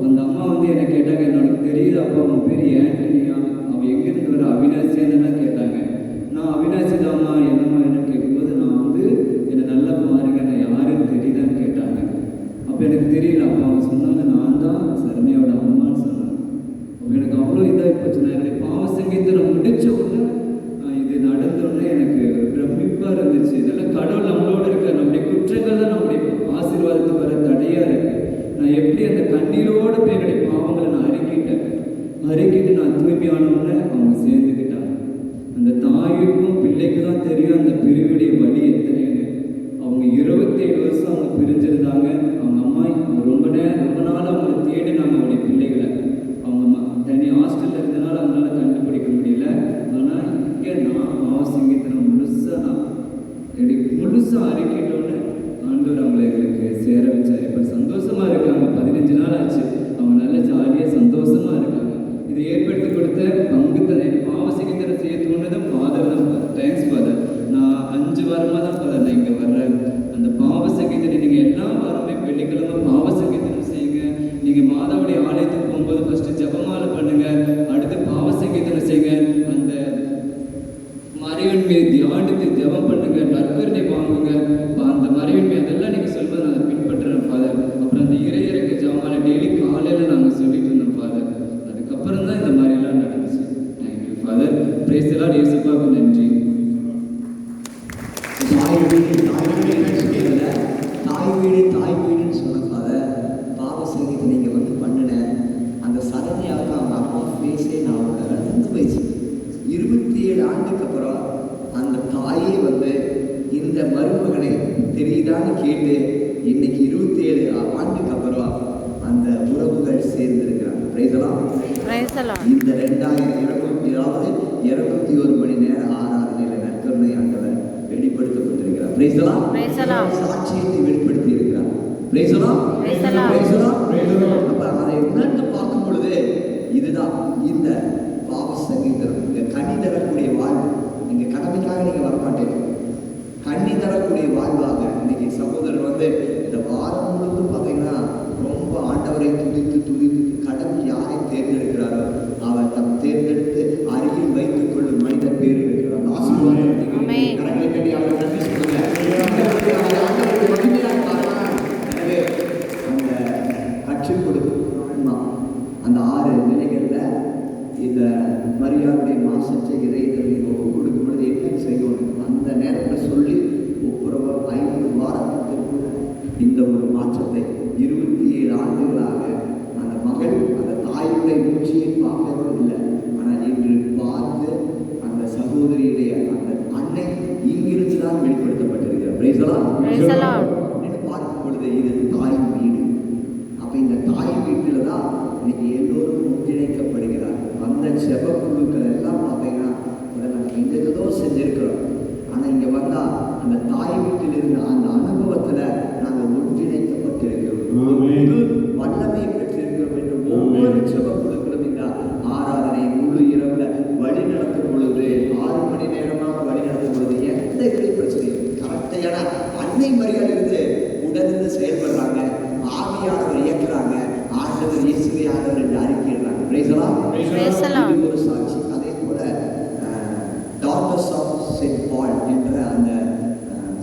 Speaker 4: அந்த அம்மா வந்து என்னை கேட்டாங்க, என்னோட தெரியுது அப்பா அவன் பேர் ஆண்டனியா, அவன் எங்கிருந்து வர அவினாசியான்னு கேட்டாங்க. நான் அவினாசி தாம்மா, என்னம்மா என்ன கேட்கும்போது நான் வந்து என்னை நல்லா பாருங்க, நான் யாருன்னு தெரியுதான்னு கேட்டாங்க. அப்போ எனக்கு தெரியல. அப்போ அவங்க சொன்னாங்க, நான் தான் சரண்யாவோட அம்மான்னு சொன்னாங்க. அப்போ எனக்கு அவ்வளோ இதாக போச்சு. நான் என்னுடைய பாவ சங்கீதத்தை முடிச்ச உடனே இது நடந்த உடனே எனக்கு பிரமிப்பாக இருந்துச்சு. இதெல்லாம் கடவுள் நம்மளோட இருக்க, நம்முடைய குற்றங்கள் தான் நம்முடைய ஆசீர்வாதத்துக்கு வர தடையாக இருக்கு. நான் எப்படி அந்த கண்ணீரோட போய் என்னுடைய பாவங்களை நான் அறிக்கிட்டு நான் தூய்மையானவுடனே அவங்க சேர்ந்துக்கிட்டாங்க. அந்த தாய்க்கும் பிள்ளைக்கு தான் தெரியும் அந்த பிரிவுடைய வழி எத்தனைன்னு. அவங்க 27 வருஷம் அவங்க பிரிஞ்சிருந்தாங்க. அவங்க அம்மா ரொம்ப நாள் அவங்களை தேடினாங்க, அவங்களுடைய பிள்ளைகளை. அவங்க தனி ஹாஸ்டலில் இருந்தனால அவங்களால கண்டுபிடிக்க முடியல. ஆனால் இங்கே நான் பாவ சங்கீதனை முழுசாக அறிக்கிட்டோன்னு ஆண்டவர் அவங்களை எங்களுக்கு சேர வச்சார். இப்போ சந்தோஷமா இருக்காங்க. 15 நாள் ஆச்சு. அவங்க நல்ல ஜாலியாக சந்தோஷமா இருக்காங்க. இதை ஏற்படுத்தி கொடுத்த பங்குத்தனை பாவ சங்கீதனை செய்ய தோணுது ஃபாதர் தான். Thanks father. நான் 5 வாரமாக தான் ஃபாதர் நான் இங்கே வர்றேன். அந்த பாவ சங்கீதனை நீங்கள் எல்லா வாரமே வெள்ளிக்கிழமை பாவ சங்கீதனம் செய்யுங்க. நீங்கள் மாதாவுடைய ஆலயத்துக்கு போகும்போது ஃபர்ஸ்ட் ஜெபமாலை பண்ணுங்க, அடுத்து பாவ சங்கீதனம் செய்யுங்க, அந்த மறைவன்மையை தியானித்து ஜெபம் பண்ணுங்க, நற்கருணை வாங்குங்க. அந்த மறைவன்மை அதெல்லாம் நீங்கள் சொல்வது நான் பின்பற்றுறேன் ஃபாதர். அப்புறம் அந்த இறையிறக்க ஜெபமாலை டெய்லி காலையில் நாங்கள் சொல்லிட்டு இருந்தோம் ஃபாதர். அதுக்கப்புறம் தான் இந்த மாதிரிலாம் நடந்துச்சு. Thank you father. பிரைஸ் எல்லாம் இயேசுவுக்கு நன்றி.
Speaker 2: தாய் வீடுன்னு சொன்னதால பாவ சங்கீதத்தை நீங்கள் வந்து பண்ணின அந்த சரணியாக அவங்க அம்மா ஃபேஸே நான் அவங்க நடந்து போயிடுச்சு. 27 ஆண்டுக்கு அப்புறம் அந்த தாயே வந்து இந்த மருமகனை தெரியுதான்னு கேட்டு இன்னைக்கு 27 ஆண்டுக்கு அப்புறம் அந்த உறவுகள் சேர்ந்திருக்கிறாங்க. இந்த 221 மணி நேர ஆராதனையில் நற்கருணை ஆண்டவர் வெளிப்படுத்தப்பட்டிருக்கிறார். சாட்சியத்தை வெளிப்படுத்தி இருக்கிறார். அப்ப அதை உணர்ந்து பார்க்கும் பொழுது இதுதான் இந்த பாவ சங்கீதம். இங்க கனி தரக்கூடிய வாழ்வு. நீங்க கடமைக்காக நீங்க வரமாட்டீங்க, கண்ணி தரக்கூடிய வாழ்வாக இன்னைக்கு சகோதரர் வந்து இந்த வாரம் முழுவதும் பார்த்தீங்கன்னா ரொம்ப ஆண்டவரை துதித்து கடவுள் யாரை தேர்ந்தெடுக்கிறாரோ அவர் தம் தேர்ந்தெடுத்து அருகில் வைத்துக் கொள்ளும் மனிதர் பேர் இருக்கிறார். ஆசீர்வாதம் கரங்களை கட்டி அவர் நன்றி சொல்லுங்க. எனவே அந்த கற்றுக் கொடுக்கும் அந்த 6 நிலைகளில் இந்த மரியாதை மாசற்ற இறைத்தலை கொடுக்கும் பொழுது என்ன செய்யணும் அந்த நேரத்தில் சொல்லி ஒவ்வொரு 5 வாரம் அன்னை மரியாதையிலிருந்து உடனிருந்து செயல்படுறாங்க. ஆவியானவர் இயக்குறாங்க. ஆண்டவர் இயேசுவே ஆண்டவர் என்று அறிக்கையிடுறாங்க. Praise the Lord.
Speaker 3: Praise the Lord.
Speaker 2: இது ஒரு சாட்சி. அதே போல டாட்டர்ஸ் ஆஃப் செயின்ட் பால் என்ற அந்த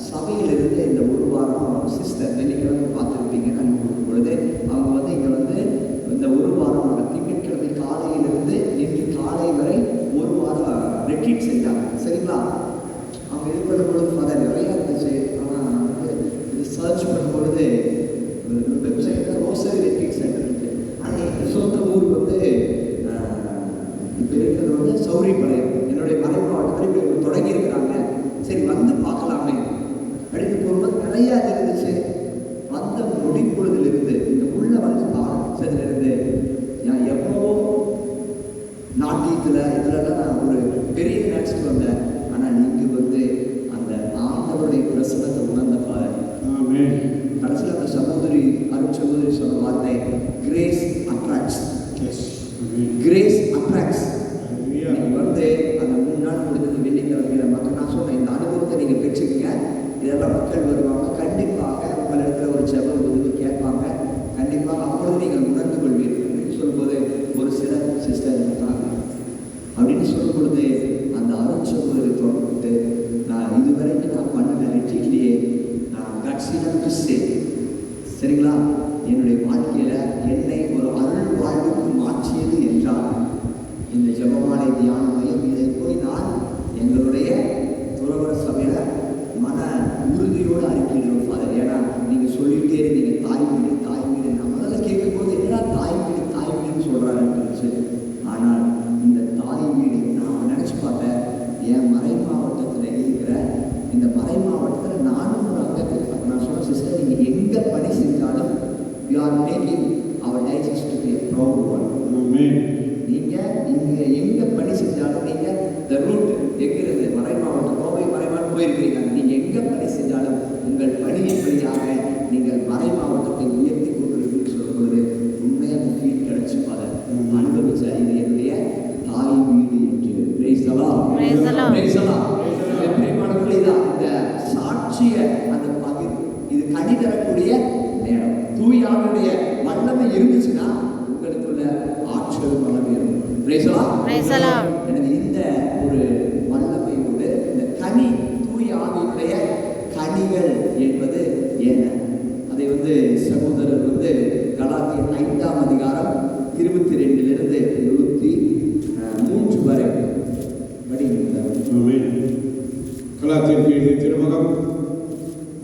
Speaker 2: சபையிலிருந்து இந்த ஒரு வாரம் சிஸ்டர் வெள்ளிக்கிழமை பார்த்துருப்பீங்க. கல்வி கொடுக்கும் பொழுது அவங்க வந்து இங்கே வந்து இந்த ஒரு வாரம் திங்கட்கிழமை காலையிலிருந்து இன்று காலை வரை ஒரு வாரம் ரெட்ரீட் செஞ்சாங்க. சரிங்களா? அவங்க இது பண்ணும் பொழுது ஃபாதர் நிறையா இருந்துச்சு. ஆனால் வந்து இது சர்ச் பண்ணும் பொழுது வெப்சைட்டில் ரோசரி ரெட்ரீட் சென்டர் இருக்குது. ஆனால் எங்கள் சொந்த ஊர் வந்து இப்போ இருக்கிறது வந்து சௌரிபாளையம். என்னுடைய மறை மாவட்டத்தில் இப்போ தொடங்கி இருக்கிறாங்க. சரி வந்து பார்க்கலாமே அப்படின்னு போகும்போது நிறையா இருந்துச்சு. வந்த நொடி பொழுதிலிருந்து இந்த உள்ள வந்து ஆரம்பிச்சதுலேருந்து நான் எவ்வளோ நாட்டியத்தில் இதுலலாம் நான் ஒரு பெரிய நினச்சிட்டு வந்தேன். ஆனால் நீங்கள் வந்து அந்த ஆண்டவருடைய பிரசனத்தை உணர்ந்த பாரு. கடைசியில் அந்த சகோதரி அருட்சகோதரி சொன்ன வார்த்தை கிரேஸ் அட்ராக்ட்ஸ். Grace attracts. நீங்கள் வந்து அந்த 3 நாள் முடிஞ்சது வெள்ளிக்கிழமையில மக்கள் நான் சொன்னேன் இந்த அனுபவத்தை நீங்கள் பெற்றுக்கீங்க. இதெல்லாம் மக்கள் வருவாங்க. கண்டிப்பாக உங்களிடத்தில் ஒரு ஜெபம் வந்து கேட்பாங்க. கண்டிப்பாக அப்பொழுது நீங்கள் உணர்ந்து கொள்வீர்கள் அப்படின்னு சொல்லும்போது ஒரு சில சிஸ்டர் இருக்காங்க அப்படின்னு சொல்லும் பொழுது அந்த அருட்சகோதரி தொடர்ந்து நான் இதுவரைக்கும் நான் பண்ணின ரெட்ரீட்லேயே நான் கட்சியிடம் சரிங்களா என்னுடைய வாழ்க்கையில் என்னை ஒரு அருள் வாழ்வுக்கு மாற்றியது என்றால் இந்த ஜெபமாலை தியான மையம். இதை போய் நான் எங்களுடைய துறவர சபையில் மன உறுதியோடு அறிக்கையிடுவோம் ஃபாதர். ஏன்னா நீங்கள் சொல்லிகிட்டே இருந்தீங்க தாய்மொழி தாய்மொழி. நான் முதல்ல கேட்கும்போது என்ன தாய்மொழின்னு சொல்கிறாருன்னு. ஆனால் இந்த தாய்மொழி நான் நினச்சி பார்த்தேன். என் மறை மாவட்டத்தில் இருக்கிற இந்த மறை மாவட்டத்தில் நானும் ஒரு அங்கத்தில் அப்போ நான் சொன்ன சிஸ்டர் நீங்கள் எங்கே பணி செஞ்சாலும் யூ ஆர் மேக்கிங் அவர் டைஜஸ்டுக்கு ப்ரௌட் ஒன். நீங்கள் இங்கே எங்கே பணி செஞ்சாலும் நீங்கள் த ரூட் எங்கிறது மறை மாவட்டம் கோவை மறைமாவட்டம் போயிருக்கிறீங்க. நீங்கள் எங்கே பணி செஞ்சாலும் உங்கள் பணியின் வழியாக நீங்கள் மறை மாவட்டத்தை உயர்த்தி கொண்டிருக்குன்னு சொல்லும் பொழுது உண்மையாக ஃபீல் கிடைச்சி அதை அனுபவிச்ச இது என்னுடைய தாய் வீடு என்று. Praise the Lord. Praise the Lord. பிரியமானவர்களே, இந்த சாட்சிய அந்த பகிர்வு இது கனி தரக்கூடிய நேரம். தூயாவுடைய வல்லமை இருந்துச்சுன்னா உங்களுக்குள்ள ஆற்றல் வளரும். Praise the Lord.
Speaker 3: Praise the Lord.
Speaker 2: எனவே இந்த ஒரு வல்லமையோடு இந்த கனி தூய ஆவியுடைய கனிகள் என்பது என்ன அதை வந்து சகோதரர் வந்து கலாத்தியர் 5ஆம் அதிகாரம் 22 23 வரை படிக்கிறார்.
Speaker 1: கலாத்தியருக்கு எழுதிய திருமுகம்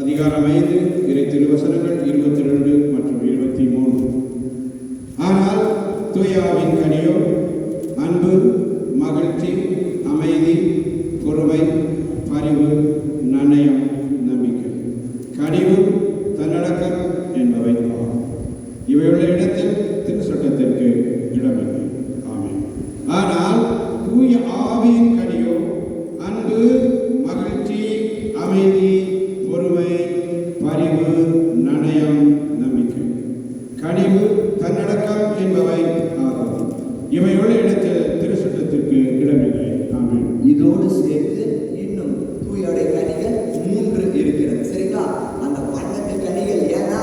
Speaker 1: அதிகாரம் 5 இறை திருவசனங்கள் 22 மற்றும் 23. ஆனால் தூயாவின் கனியோ அன்பு, மகிழ்ச்சி, அமைதி, பொறுமை, பரிவு, நன்னயம், நம்பிக்கை, கனிவு, தன்னடக்கம் என்பவை ஆகும். இவையுள்ள இடத்தில் திருச்சட்டத்திற்கு இடமில்லை. ஆமென். ஆனால் தூய ஆவியின் கனியோ அன்பு, மகிழ்ச்சி, அமைதி, பொறுமை, பரிவு, நன்னயம், நம்பிக்கை, கனிவு, தன்னடக்கம் என்பவை ஆகும். இவையுள்ள இடத்தில் திருச்சட்டத்திற்கு இடமில்லை. ஆமென்.
Speaker 2: இதோடு சேர்த்து இன்னும் தூயோடைய கனிகள் 3 இருக்கிறது. சரிங்களா? அந்த 12 கனிகள் ஏன்னா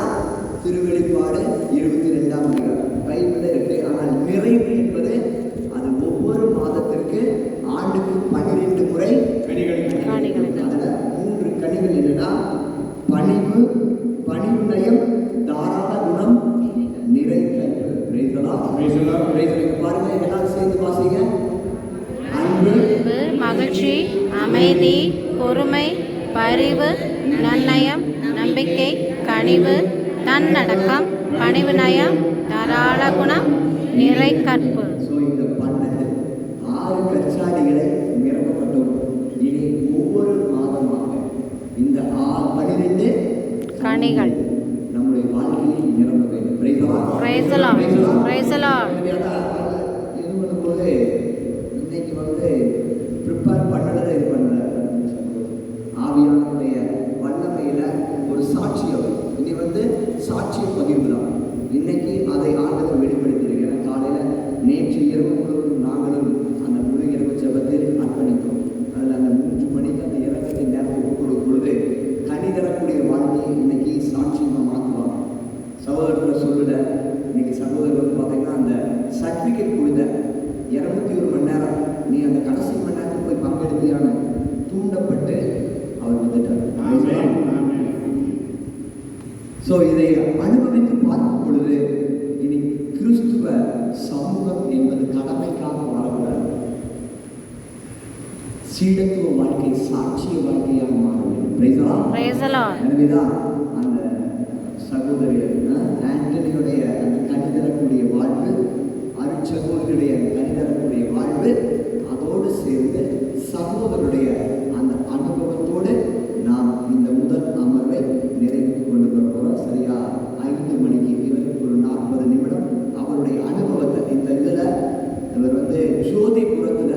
Speaker 2: திருவெளிப்பாடு 22ஆம் அதிகாரம் பைபிளில் இருக்கு. ஆனால் நிறைவு என்பது அது ஒவ்வொரு மாதத்திற்கு ஆண்டுக்கு 12 முறை கனிகள். அதில் 3 கனிகள் என்னன்னா பணிவு, பணிவு நயம், தாராள குணம், நிறை கற்பு. பாருங்க எல்லாரும் சேர்ந்து வாசிங்க. அன்பு,
Speaker 3: மகிழ்ச்சி, அமைதி, பொறுமை, பரிவு, நன்னயம், நம்பிக்கை, கனிவு, தன்னடக்கம், பணிவு நயம், தாராள குணம், நிறை கற்பு.
Speaker 2: ஸோ இந்த 6 கச்சாடிகளை நிரப்பப்பட்டோம். இனி ஒவ்வொரு மாதமாக இந்த 12
Speaker 3: கனிகள்
Speaker 2: நம்முடைய வாழ்க்கையில் நிரம்ப வேண்டும்.
Speaker 3: Praise the Lord. Praise the Lord.
Speaker 2: இது பண்ணும்போது இன்னைக்கு வந்து ப்ரிப்பேர் பண்ணலை இது பண்ணல ஆவியானுடைய வல்லமையில் ஒரு சாட்சியம். இனி வந்து சாட்சிய பகிர்வு தான். இன்னைக்கு அதை ஆண்டவர் வெளிப்படுத்தியிருக்கிறேன். காலையில் நேற்று இரவு முழுவதும் நாங்களும் அந்த முழு இரவு ஜெபத்தில் அர்ப்பணித்தோம். அதில் அந்த 3 மணிக்கு அந்த இறக்கத்தின் நேரத்தை கொடுக்கும் பொழுது கனி தரக்கூடிய வாழ்க்கை தூண்டப்பட்டு அவர் வந்துட்டார்.
Speaker 1: ஆமென். ஆமென்.
Speaker 2: ஸோ இதை அனுபவித்து பார்க்கும் பொழுது இனி கிறிஸ்துவ சமூகம் என்பது கடமைக்காக வாழக்கூடாது. சீடத்துவ வாழ்க்கை சாட்சிய வாழ்க்கையாக மாற வேண்டும்.
Speaker 3: Praise the Lord.
Speaker 2: எனவேதான் அந்த சகோதரி ஆண்டனியுடைய அந்த கனிதரக்கூடிய வாழ்வு, அருட்சகோதரியுடைய கனிதரக்கூடிய வாழ்வு, அதோடு சேர்ந்து சகோதரருடைய அந்த அனுபவத்தோடு நாம் இந்த முதல் அமர்வை நிறைவுக்கு கொண்டு போகிறோம். சரியா 5 மணிக்கு இவருக்கு ஒரு 40 நிமிடம் அவருடைய அனுபவத்தை இந்த இதில் இவர் ஜோதிபுரத்தில்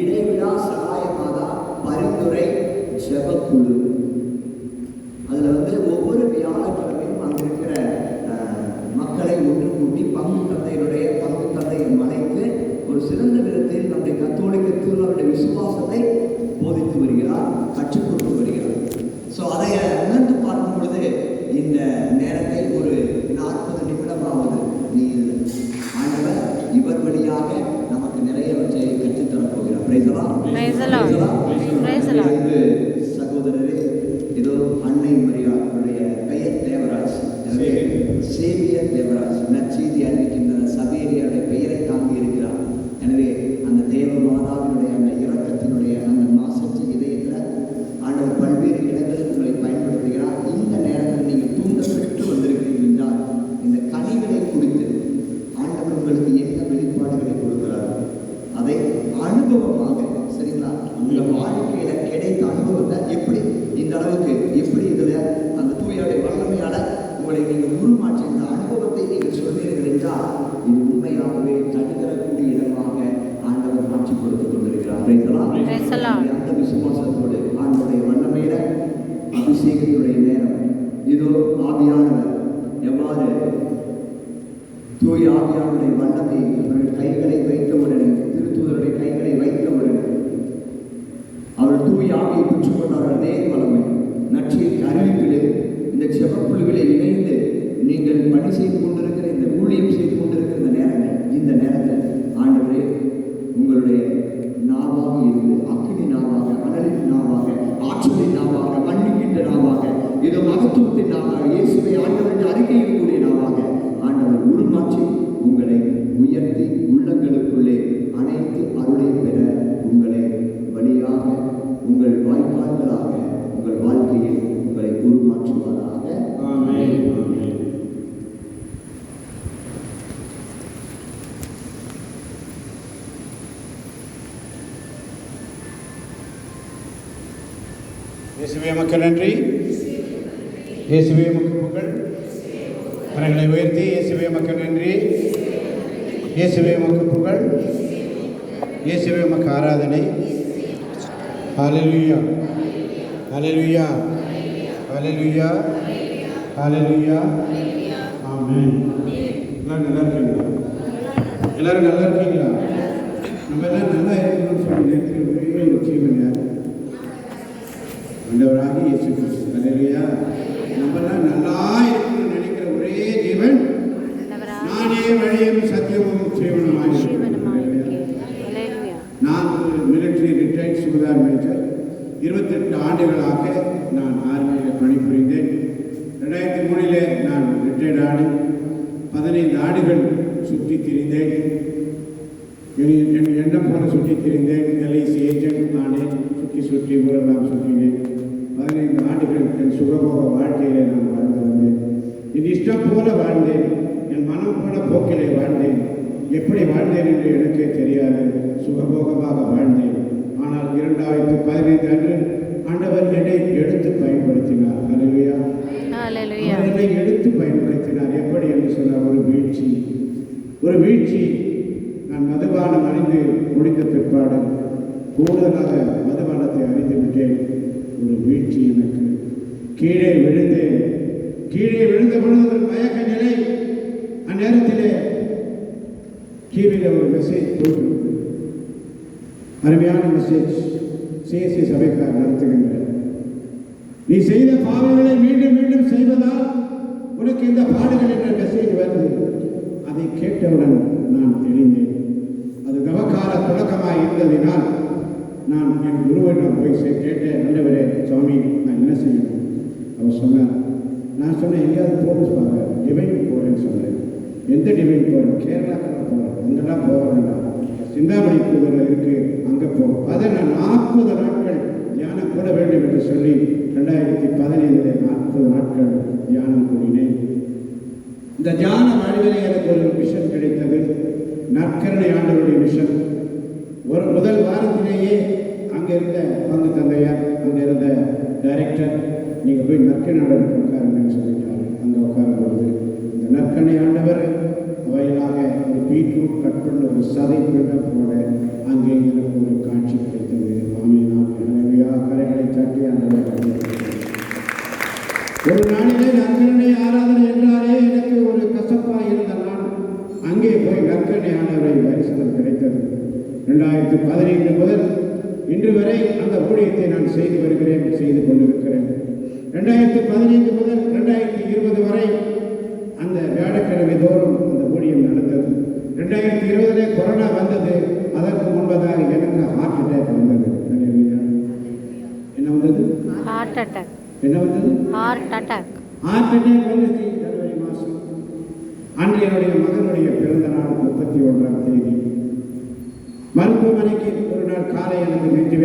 Speaker 2: இடைவிடா சகாயமாதா பரிந்துரை ஜெபக்குழு, அதில் ஒவ்வொரு வியாழக்கிழமையும் அங்கே இருக்கிற மக்களை ஒன்று கூட்டி பங்கு தந்தை மலைக்கு ஒரு சிறந்த விதத்தில் நம்முடைய கத்தோலிக்க திருநாளுடைய விசுவாசத்தை போதித்து வருகிறார், கற்றுக் கொடுத்து வருகிறார். ஸோ அதை உணர்ந்து பார்க்கும் பொழுது இந்த நேரத்தை ஒரு 40 நிமிடமாவது நீ ஆண்டவர் இவர் வழியாக நமக்கு நிறையவற்றை கற்றுத்தரப் போகிறார்.
Speaker 3: Praise the Lord. Praise the Lord.
Speaker 2: சகோதரரே, இதோ அன்னை மரியாளுடைய பெயர் தேவராஜ், சேவியர் தேவராஜ் நற்செய்தி அறிவிக்கின்ற சபேரியாருடைய பெயரை தாங்கி இருக்கிறார். எனவே அந்த தேவ மாதாவினுடைய அந்த இரக்கத்தினுடைய அந்த மாசற்ற இதயத்தில் ஆண்டவர் பல்வேறு இடங்களில் உங்களை பயன்படுத்துகிறார். இந்த நேரத்தில் நீங்கள் தூண்டப்பட்டு வந்திருக்கிறீர்கள் என்றால் இந்த கனிகளை குறித்து ஆண்டவர் உங்களுக்கு என்ன வெளிப்பாடுகளை கொடுக்கிறார், அதை அனுபவமாக, சரிங்களா, உங்கள் வாழ்க்கையில கிடைத்த அனுபவத்தை எப்படி இந்த அளவுக்கு எப்படி இதுல அந்த தூயாடைய வல்லமையால உங்களை நீங்கள் உருமாற்றி இந்த அனுபவத்தை நீங்கள் சொல்வீர்கள் என்றால் இது உண்மையாகவே கண்டுதரக்கூடிய இடமாக ஆண்டவர் மாற்றி கொடுத்துக் கொண்டிருக்கிறார். அந்த விசுவாசத்தோடு ஆண்டவருடைய வல்லமையில அபிஷேகத்துடைய நேரம் இதோ ஆவியானவர் எவ்வாறு தூய ஆவியானுடைய வல்லமை அவர்கள் கைகளை வைத்தவுடனே, திருத்தூதருடைய கைகளை வைத்தவுடனே அவர் தூய ஆவியை பெற்றுக்கொண்டார்கள். அதே வல்லமை நற்செய்தி அறிவிப்பிலே இந்த செபக்குழுவிலே இணைந்து நீங்கள் பணி செய்து கொண்டிருக்கிற இந்த ஊழியம் செய்து கொண்டிருக்கிற இந்த நேரத்தில் ஆண்டவரே உங்களுடைய நாவாக இருந்து அக்கினி நாவாக, அனலின் நாவாக, ஆற்றலின் நாவாக, மன்னிக்கின்ற நாவாக, இதோ மகத்துவத்தின் நாவாக, இயேசுவை ஆண்டவருடைய அறிக்கையிடக்கூடிய நாவாக ஆண்டவர் உருமாற்றி உங்களை உயர்த்தி உள்ளங்களுக்குள்ளே அனைத்து அருளை பெற உங்களை வழியாக உங்கள் வாய்ப்பாடுகளாக உங்கள் வாழ்க்கையில் உங்களை உருமாற்றுவதாக.
Speaker 1: ஆமென். ஆமென். இயேசுவே மக்கள் நன்றி, இயேசுவே மக்கள் புகழ். கரங்களை உயர்த்தி இயேசுவே மக்கள் நன்றி, இயேசுவே மக்கள் புகழ், இயேசுவே மக்கள் ஆராதனை. ஹல்லேலூயா, ஹல்லேலூயா, ஹல்லேலூயா, ஹல்லேலூயா. ஆமென். எல்லாரும் நல்லா இருக்கீங்களா? எல்லாரும் நல்லா இருக்கீங்களா? நம்ம எல்லாம் நல்லா இருக்கணும்னு சொல்லி நினைக்கிற ஒரே ஒரு ஜீவன் யார்? ஆண்டவராகிய இயேசு கிறிஸ்து. ஹல்லேலூயா. நம்மெல்லாம் நல்லா இருக்கணும்னு நினைக்கிற ஒரே ஜீவன், நானே வழியும் சத்தியமும் ஜீவனுமாய் இருக்கிறேன். நான் மிலிட்டரி ரிட்டையர்ட் சுகாதார மேஜர். 28 ஆண்டுகளாக நான் ஆர்மியில் பணிபுரிந்தேன். 2003 நான் ரிட்டையர்ட் ஆனி 15 ஆண்டுகள் சுற்றி திரிந்தேன். என் எண்ணம் போல சுற்றி திரிந்தேன். எல்ஐசி ஏஜென்ட் நானே சுற்றி ஊரெல்லாம் சுற்றினேன். 15 ஆண்டுகள் என் சுகபோக வாழ்க்கையிலே நான் வாழ்ந்து வந்தேன். என் இஷ்டம் போல வாழ்ந்தேன், என் மனம் போல போக்கிலே வாழ்ந்தேன். எப்படி வாழ்ந்தேன் என்று எனக்கே தெரியாது. சுகபோகமாக வாழ்ந்தேன். ஆனால் 2015 அன்று ஆண்டவர் என்னை எடுத்து பயன்படுத்தினார். ஹல்லேலூயா. என்னை எடுத்து பயன்படுத்தினார். எப்படி என்று சொன்னார்? ஒரு வீழ்ச்சி. நான் மதுபானம் அறிந்து முடிந்த பிற்பாடு கூடுதலாக மதுபானத்தை அறிந்து விட்டேன். ஒரு வீழ்ச்சி எனக்கு. கீழே விழுந்த பொழுது ஒரு மயக்க நிலை. அந்நேரத்திலே டிவியில் ஒரு மெசேஜ் போட்டு, அருமையான மெசேஜ், சிஎஸ்சி சபைக்கார் நடத்துகின்ற, நீ செய்த பாவங்களை மீண்டும் மீண்டும் செய்வதால் உனக்கு இந்த பாடுகள் என்ற மெசேஜ் வருது. அதை கேட்டவுடன் நான் தெளிந்தேன். அது தவக்கால தொடக்கமாக இருந்ததினால் நான் என் குருவிடம் போய் கேட்டேன், ஆண்டவரே சுவாமி நான் என்ன செய்யணும்? அவர் சொன்னார். நான் சொன்னேன், எங்கேயாவது போகணும் பாருங்க, டிவைன் போகிறேன்னு சொன்னேன். எந்த டிவைன் போகிறேன்? கேரளாக்கெல்லாம் போகிறேன். அங்கெல்லாம் போக வேண்டாம், சிந்தாமணி புதூரில் இருக்குது, அங்கே போ. அதை நான் 40 நாட்கள் தியானம் கூட வேண்டும் என்று சொல்லி 2015 40 நாட்கள் தியானம் கூடினேன். இந்த தியான வாழ்விலே எனக்கு ஒரு மிஷன் கிடைத்தது, நற்கருணை ஆண்டவருடைய மிஷன். ஒரு முதல் வாரத்திலேயே அங்கே இருந்த பங்கு தந்தையார், அங்கே இருந்த டைரக்டர், நீங்கள் போய் நற்கருணை ஆண்டவருக்கு உட்காருங்கன்னு சொல்லிட்டாரு. அங்கே உட்காரும்போது இந்த நற்கருணை ஆண்டவர் வயலாக ஒரு பீட்ரூட் கட் பண்ண ஒரு சதை பிள்ளை போல அங்கே எனக்கு ஒரு காட்சி கிடைத்தது. கரைகளை தட்டி ஆண்டவர் ஒரு நாளிலே நற்கருணை ஆராதனை என்றாலே எனக்கு ஒரு கசப்பாக இருந்த நான் அங்கே போய் நற்கருணை ஆண்டவரை தரிசனம் கிடைத்தது. 2015 முதல் இன்று வரை அந்த ஊழியத்தை நான் செய்து வருகிறேன், செய்து கொண்டிருக்கிறேன். 2015 முதல் 2020 வரை அந்த வியாழக்கிழமை தோறும் அந்த ஊழியம் நடந்தது. 2020 கொரோனா வந்தது. அதற்கு முன்பதாக எனக்கு ஹார்ட் அட்டாக் வந்தது. என்ன வந்தது?
Speaker 3: Heart attack.
Speaker 1: என்ன வந்தது?
Speaker 3: Heart attack.
Speaker 1: ஹார்ட் அட்டாக் வந்து ஜனவரி மாதம். அன்று என்னுடைய மகனுடைய பிறந்த நாள் 31ஆம் தேதி. மருத்துவமனைக்கு ஒரு நாள் காலை எனக்கு நெஞ்சு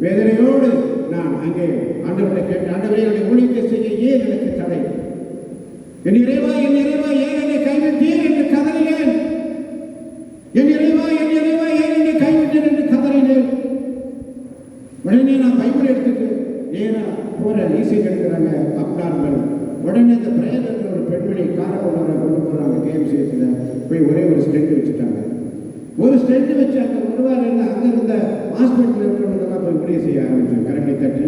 Speaker 1: வேதனையோடு நான் அங்கே ஆண்டவரை கேட்டு, ஆண்டவரை என்னுடைய ஊழியத்தை செய்ய ஏன் எனக்கு தடை? என் இறைவா ஏன் என்னை கைவிட்டீர் என்று கதறினேன். என் இறைவா ஏன் என்னை கைவிட்டீர் என்று கதறினேன். உடனே நான் பைபிள் எடுத்துட்டு நேராக போகிறேன். ஈஸியாக எடுக்கிறாங்க அப்டார்மல். உடனே இந்த பிரேதத்தில் ஒரு பெண்மணி காரை கொண்டு போகிறாங்க கேஎம்சிஎஸ்ல. போய் ஒரே ஒரு ஸ்டெண்ட் வச்சுட்டாங்க. ஒரு ஸ்டெண்ட் வச்சு அங்கே ஒருவார் இருந்து அங்கே இருந்த ஹாஸ்பிட்டல் இருக்கிறவங்கெல்லாம் போய் முடிவு செய்ய ஆரம்பிச்சாங்க. கரங்களை தட்டி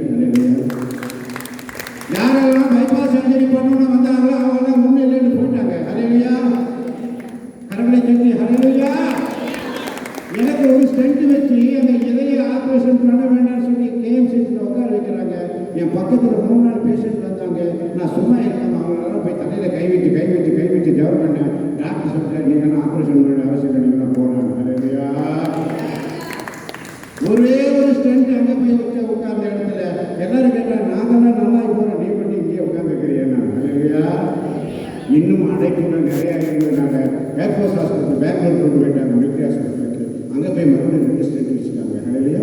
Speaker 1: யாரெல்லாம் பைபாஸ் சர்ஜரி பண்ணணும்னு வந்தாங்களோ அவங்கெல்லாம் ஒன்றும் இல்லைன்னு போயிட்டாங்க. ஹல்லேலூயா. கரங்களை தட்டி ஹல்லேலூயா. எனக்கு ஒரு ஸ்டெண்ட் வச்சு அந்த இதய ஆப்ரேஷன் பண்ண வேண்டாம்னு சொல்லி கேஎம்சிஎஸ்ல உட்கார வைக்கிறாங்க. என் பக்கத்தில் 3 நாள் பேஷண்ட் வந்தாங்க. நான் சும்மா இருக்கணும், அவங்களெல்லாம் போய் தலையில் கை வச்சு ஜவர் பண்ணேன். டாக்டர் சொல்லிட்டார், நீங்கள்லாம் ஆப்ரேஷன் பண்ண அவசியம் இல்லை, நீங்களாம் போகலாம். ஹல்லேலூயா. ஒரே ஒரு ஸ்டெண்ட் அங்கே போய் வச்சு உட்கார்ந்த இடத்துல எல்லாரும் கேட்டாங்க, நாங்கள்லாம் நல்லா போகிறோம், நீ பண்ணி இங்கேயே உட்காந்துக்கிறீங்க. ஹல்லேலூயா. இன்னும் அடைப்புகள் நிறையா இருந்ததுனால ஏர்ஃபோர்ஸ் ஹாஸ்பிட்டல் பெங்களூர் கொண்டு போயிட்டாங்க, மிலிட்ரி ஹாஸ்பிட்டலுக்கு. அங்கே போய் மறுபடியும் 2 ஸ்டெண்ட் வச்சுட்டாங்க. ஹல்லேலூயா.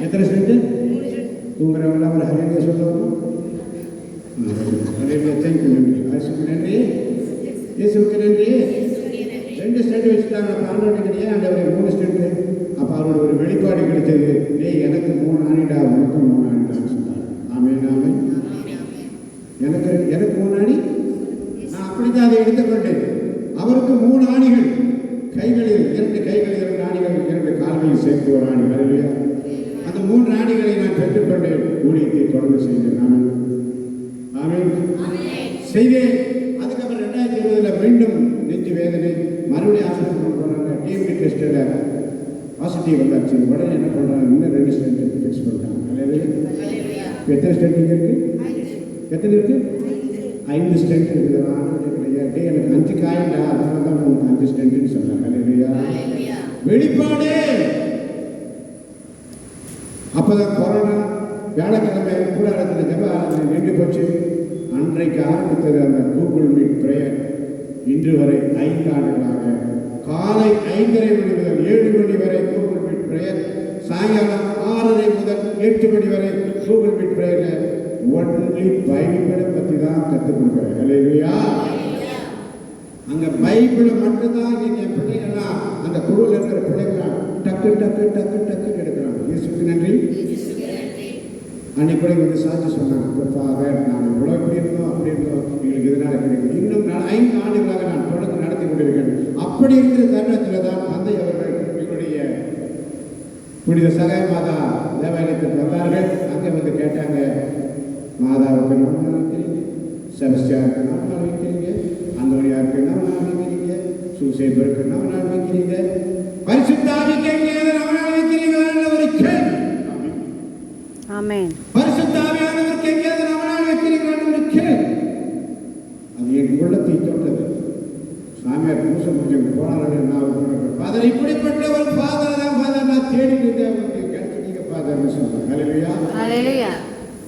Speaker 1: எத்தனை ஸ்டெண்ட்டு? தூங்குறவங்களாம் ஒரு ஹல்லேலூயா சொல்லணும். ஹல்லேலூயா. தேங்க்யூ. நன்றி. இயேசுக்கு நன்றி. இயேசுக்கு நன்றி. 2 ஸ்டெண்ட் வச்சுட்டாங்க. அப்போ ஆண்டவருக்கு ஏன் ஆண்டவரை 3 ஸ்டெண்ட்டு? அப்போ அவரோட ஒரு வெளிப்பாடு கிடைச்சது. எனக்கு 3 ஆணிடா, உனக்கு 3 ஆணிடான்னு சொன்னார். ஆமென். எனக்கு 3 ஆணி. நான் அப்படித்தான் அதை எடுத்துக்கொண்டேன். அவருக்கு 3 ஆணிகள் கைகளில், 2 கைகளில் 2 ஆணிகள், 2 கால்களில் சேர்த்து ஒரு ஆணி. ஹல்லேலூயா. அந்த 3 ஆணிகளை நான் பெற்றுக்கொண்டேன். ஊழியத்தை தொடர்ந்து செய்தேன். ஆமென் செய்தேன். அதுக்கப்புறம் 2020 மீண்டும் நெஞ்சு வேதனை, மறுபடியும் ஆஸ்பத்திரி போனாங்க. டிஎம்டி டெஸ்ட்டில் பாசிட்டிவ் வந்தாச்சு. உடனே என்ன பண்ணுறாங்க, இன்னும் 2 ஸ்டெண்ட் ஃபிக்ஸ் பண்ணுறாங்க. ஹல்லேலூயா. எத்தனை ஸ்டெண்ட் இங்கே இருக்குது? எத்தனை இருக்குது? 5 ஸ்டெண்ட் இருக்குது. எனக்கு 5 காயண்டா, அதனால தான் உங்களுக்கு 5 ஸ்டெண்ட்னு சொன்னாங்க. ஹல்லேலூயா. வெளிப்பாடு. அப்போதான் கொரோனா வியாழக்கிழமை கூடாரத்தில் ஜெப ஆராதனை நின்று போச்சு. அன்றைக்கு ஆரம்பித்தது அந்த கூகுள் மீட் பிரேயர். இன்று வரை 5 ஆண்டுகளாக காலை 5:30 மணி முதல் 7 மணி வரை கூகுள் மீட் பிரேயர், சாயங்காலம் 6:30 முதல் 8 மணி வரை கூகுள் மீட் பிரேயர். ஒன்லி பைபிளை பற்றி தான் கற்றுக் கொடுக்குறேன். ஹல்லேலூயா. அங்கே பைபிளை மட்டும்தான் என் பிள்ளைகள்லாம், அந்த குழுவில் இருக்கிற பிள்ளைகள்லாம் டக்கு எடுக்கிறாங்க. இயேசுக்கு நன்றி. அன்னைக்கு வந்து சாட்சி சொன்னாங்க, ஃபாதர் நாங்கள் இவ்வளோ இப்படி இருந்தோம் அப்படி இருந்தோம், எங்களுக்கு இதனால் கிடைக்கும். இன்னும் 5 ஆண்டுகளாக நான் தொடர்ந்து நடத்தி கொண்டிருக்கேன். அப்படி இருக்கிற தருணத்தில் தான் தந்தை அவர்கள் எங்களுடைய புனித சகாய மாதா தேவாலயத்துக்கு வந்தார்கள். அங்கே வந்து கேட்டாங்க, மாதாவுக்கு நம்ம நாள் வைக்கிறீங்க, செபஸ்டியாருக்கு நம்ம நாள் வைக்கிறீங்க, அந்தோனியாருக்கு நம்ம நாள் வைக்கிறீங்க, சூசேபருக்கு நம்ம நாள் வைக்கிறீங்க, பரிசுத்த ஆவிக்கு நம்ம நாள் வைக்கிறீங்க. ஒரு கேள்வி.
Speaker 3: ஆமென்.
Speaker 1: பரிசுத்த ஆவியானவருக்கு எங்கேயாவது நம்ம நாள் வைக்கிறீங்களான்னு ஒரு கேள்வி. அது என் உள்ளத்தை தொட்டது. சாமியார் பூச முடிஞ்சு போனார்கள். நான் ஃபாதர், இப்படிப்பட்ட ஒரு ஃபாதர் தான் ஃபாதர் நான் தேடிட்டு இருந்தேன். இருக்காருன்னு சொன்னார். ஹல்லேலூயா.
Speaker 3: ஹalleluya.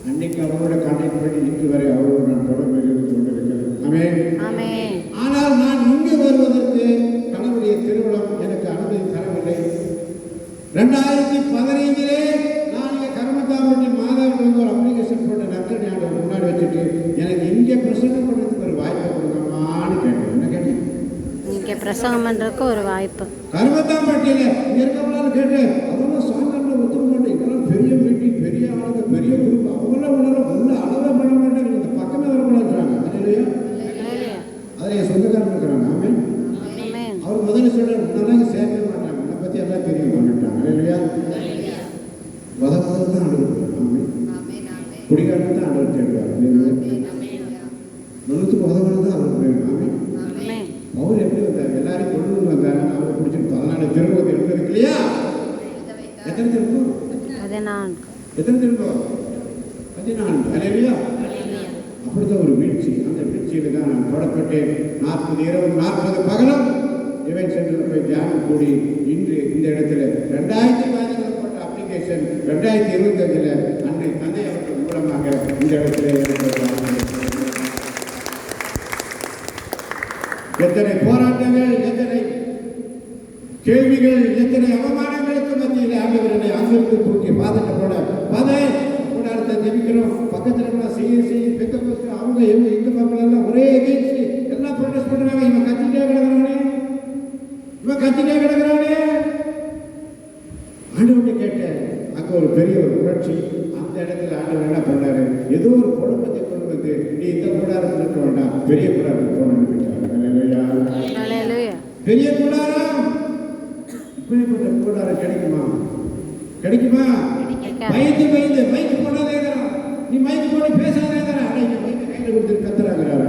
Speaker 1: அன்னைக்கு அவரோட கான்டாக்ட் பண்ணி இன்று வரை அவரோடு நான் தொடர்பு இருந்து கொண்டிருக்கிறேன். ஆமென்.
Speaker 3: ஆமென்.
Speaker 1: ஆனால் நான் இங்கு வருவதற்கு கணவருடைய திருமணம் எனக்கு அனுமதி தரவில்லை. 2015 நான் இங்கே கர்மத்தாம்பட்டி மாதாவுக்கு வந்து ஒரு அப்ளிகேஷன் போட்டு நக்கடி ஆண்டு முன்னாடி வச்சுட்டு எனக்கு இங்கே பிரசங்கம் பண்ணுறதுக்கு ஒரு வாய்ப்பு கொடுக்கமான்னு கேட்டேன். என்ன கேட்டேன்?
Speaker 3: இங்கே பிரசங்கம் பண்ணுறதுக்கு ஒரு வாய்ப்பு.
Speaker 1: கர்மத்தாம்பட்டியில் இங்கே இருக்கவங்களான்னு கேட்டேன். அதெல்லாம் சாயங்காலம் ஒத்துக்க மாட்டேன். இதெல்லாம் பெரிய மீட்டிங், பெரிய ஆளுங்க, பெரிய குரூப், அவங்களாம் உள்ள அளவே பண்ண மாட்டேன். இந்த பக்கமே வரக்கூடாதுறாங்க. இல்லையா? அதில் என் சொந்தக்காரங்க இருக்கிறாங்க. ஆமென்.
Speaker 3: ஆமென்.
Speaker 1: அவர் முதல்ல சொல்கிறார், முன்னெல்லாம் சேர்க்கவே மாட்டாங்க, என்னை பற்றி எல்லாம் தெரியும் பண்ணிட்டாங்க. இல்லையா? முதல் தான் ஆண்டவர். ஆமென். குடிகாரன் தான் ஆண்டவர் தேடுவார். மனுத்துக்கு உதவணும் தான் அவர் வேணும். ஆமென்.
Speaker 3: ஆமென்.
Speaker 1: அவர் எப்படி வந்தார்? எல்லாரையும் கொண்டு வந்தார். அவரை பிடிச்சிட்டு 14 திருப்பதி எடுத்ததுக்கு இல்லையா? எத்தனை திருப்பம்?
Speaker 3: 14.
Speaker 1: எத்தனை திருப்பம்? 14. இல்லையா? அப்படிதான் ஒரு வீழ்ச்சி. அந்த வீழ்ச்சியில் தான் நான் தொடப்பட்டேன். 40 இரவு 40 பகலும் இவன் சென்டரில் போய் தியானம் கூடி இன்று இந்த இடத்துல 2015 போட்ட அப்ளிகேஷன் 2025 அன்னை தந்தை அவர்கள் மூலமாக இந்த இடத்துல எத்தனை போராட்டங்கள், எத்தனை கேள்விகள், எத்தனை அவமானங்களுக்கு மத்தியில் ஆண்டவர்களை அங்கிருந்து தூக்கி பாதத்தை போட கூடாரத்தை ஜெபிக்கிறோம். பக்கத்தில் எல்லாம் செய்ய பெக்க போச்சு அவங்க எங்க மக்கள் ஒரே எகென்ஸ்ட் எல்லாம் ப்ரொடெஸ்ட் பண்றாங்க. இவன் கத்திட்டே கிடக்குறானே. ஆண்டவர்கிட்ட கேட்டேன். அங்க ஒரு பெரிய ஒரு புரட்சி. அந்த இடத்துல ஆண்டவர் என்ன பண்ணாரு? ஏதோ ஒரு குழப்பத்தை கொண்டு வந்து நீ இந்த கூடாரத்தில் இருக்க வேண்டாம், பெரிய கூடாரத்துக்கு போன அனுப்பிட்டாங்க. பெரிய கூடாரம், இப்படிப்பட்ட கூடாரம் கிடைக்குமா? பயந்து மைக்கு போடாதேங்கிறா. நீ மைக்கு போட பேசாதேங்கிறா. மைக்கு கையில் கொடுத்து கத்துறாங்கிறார்.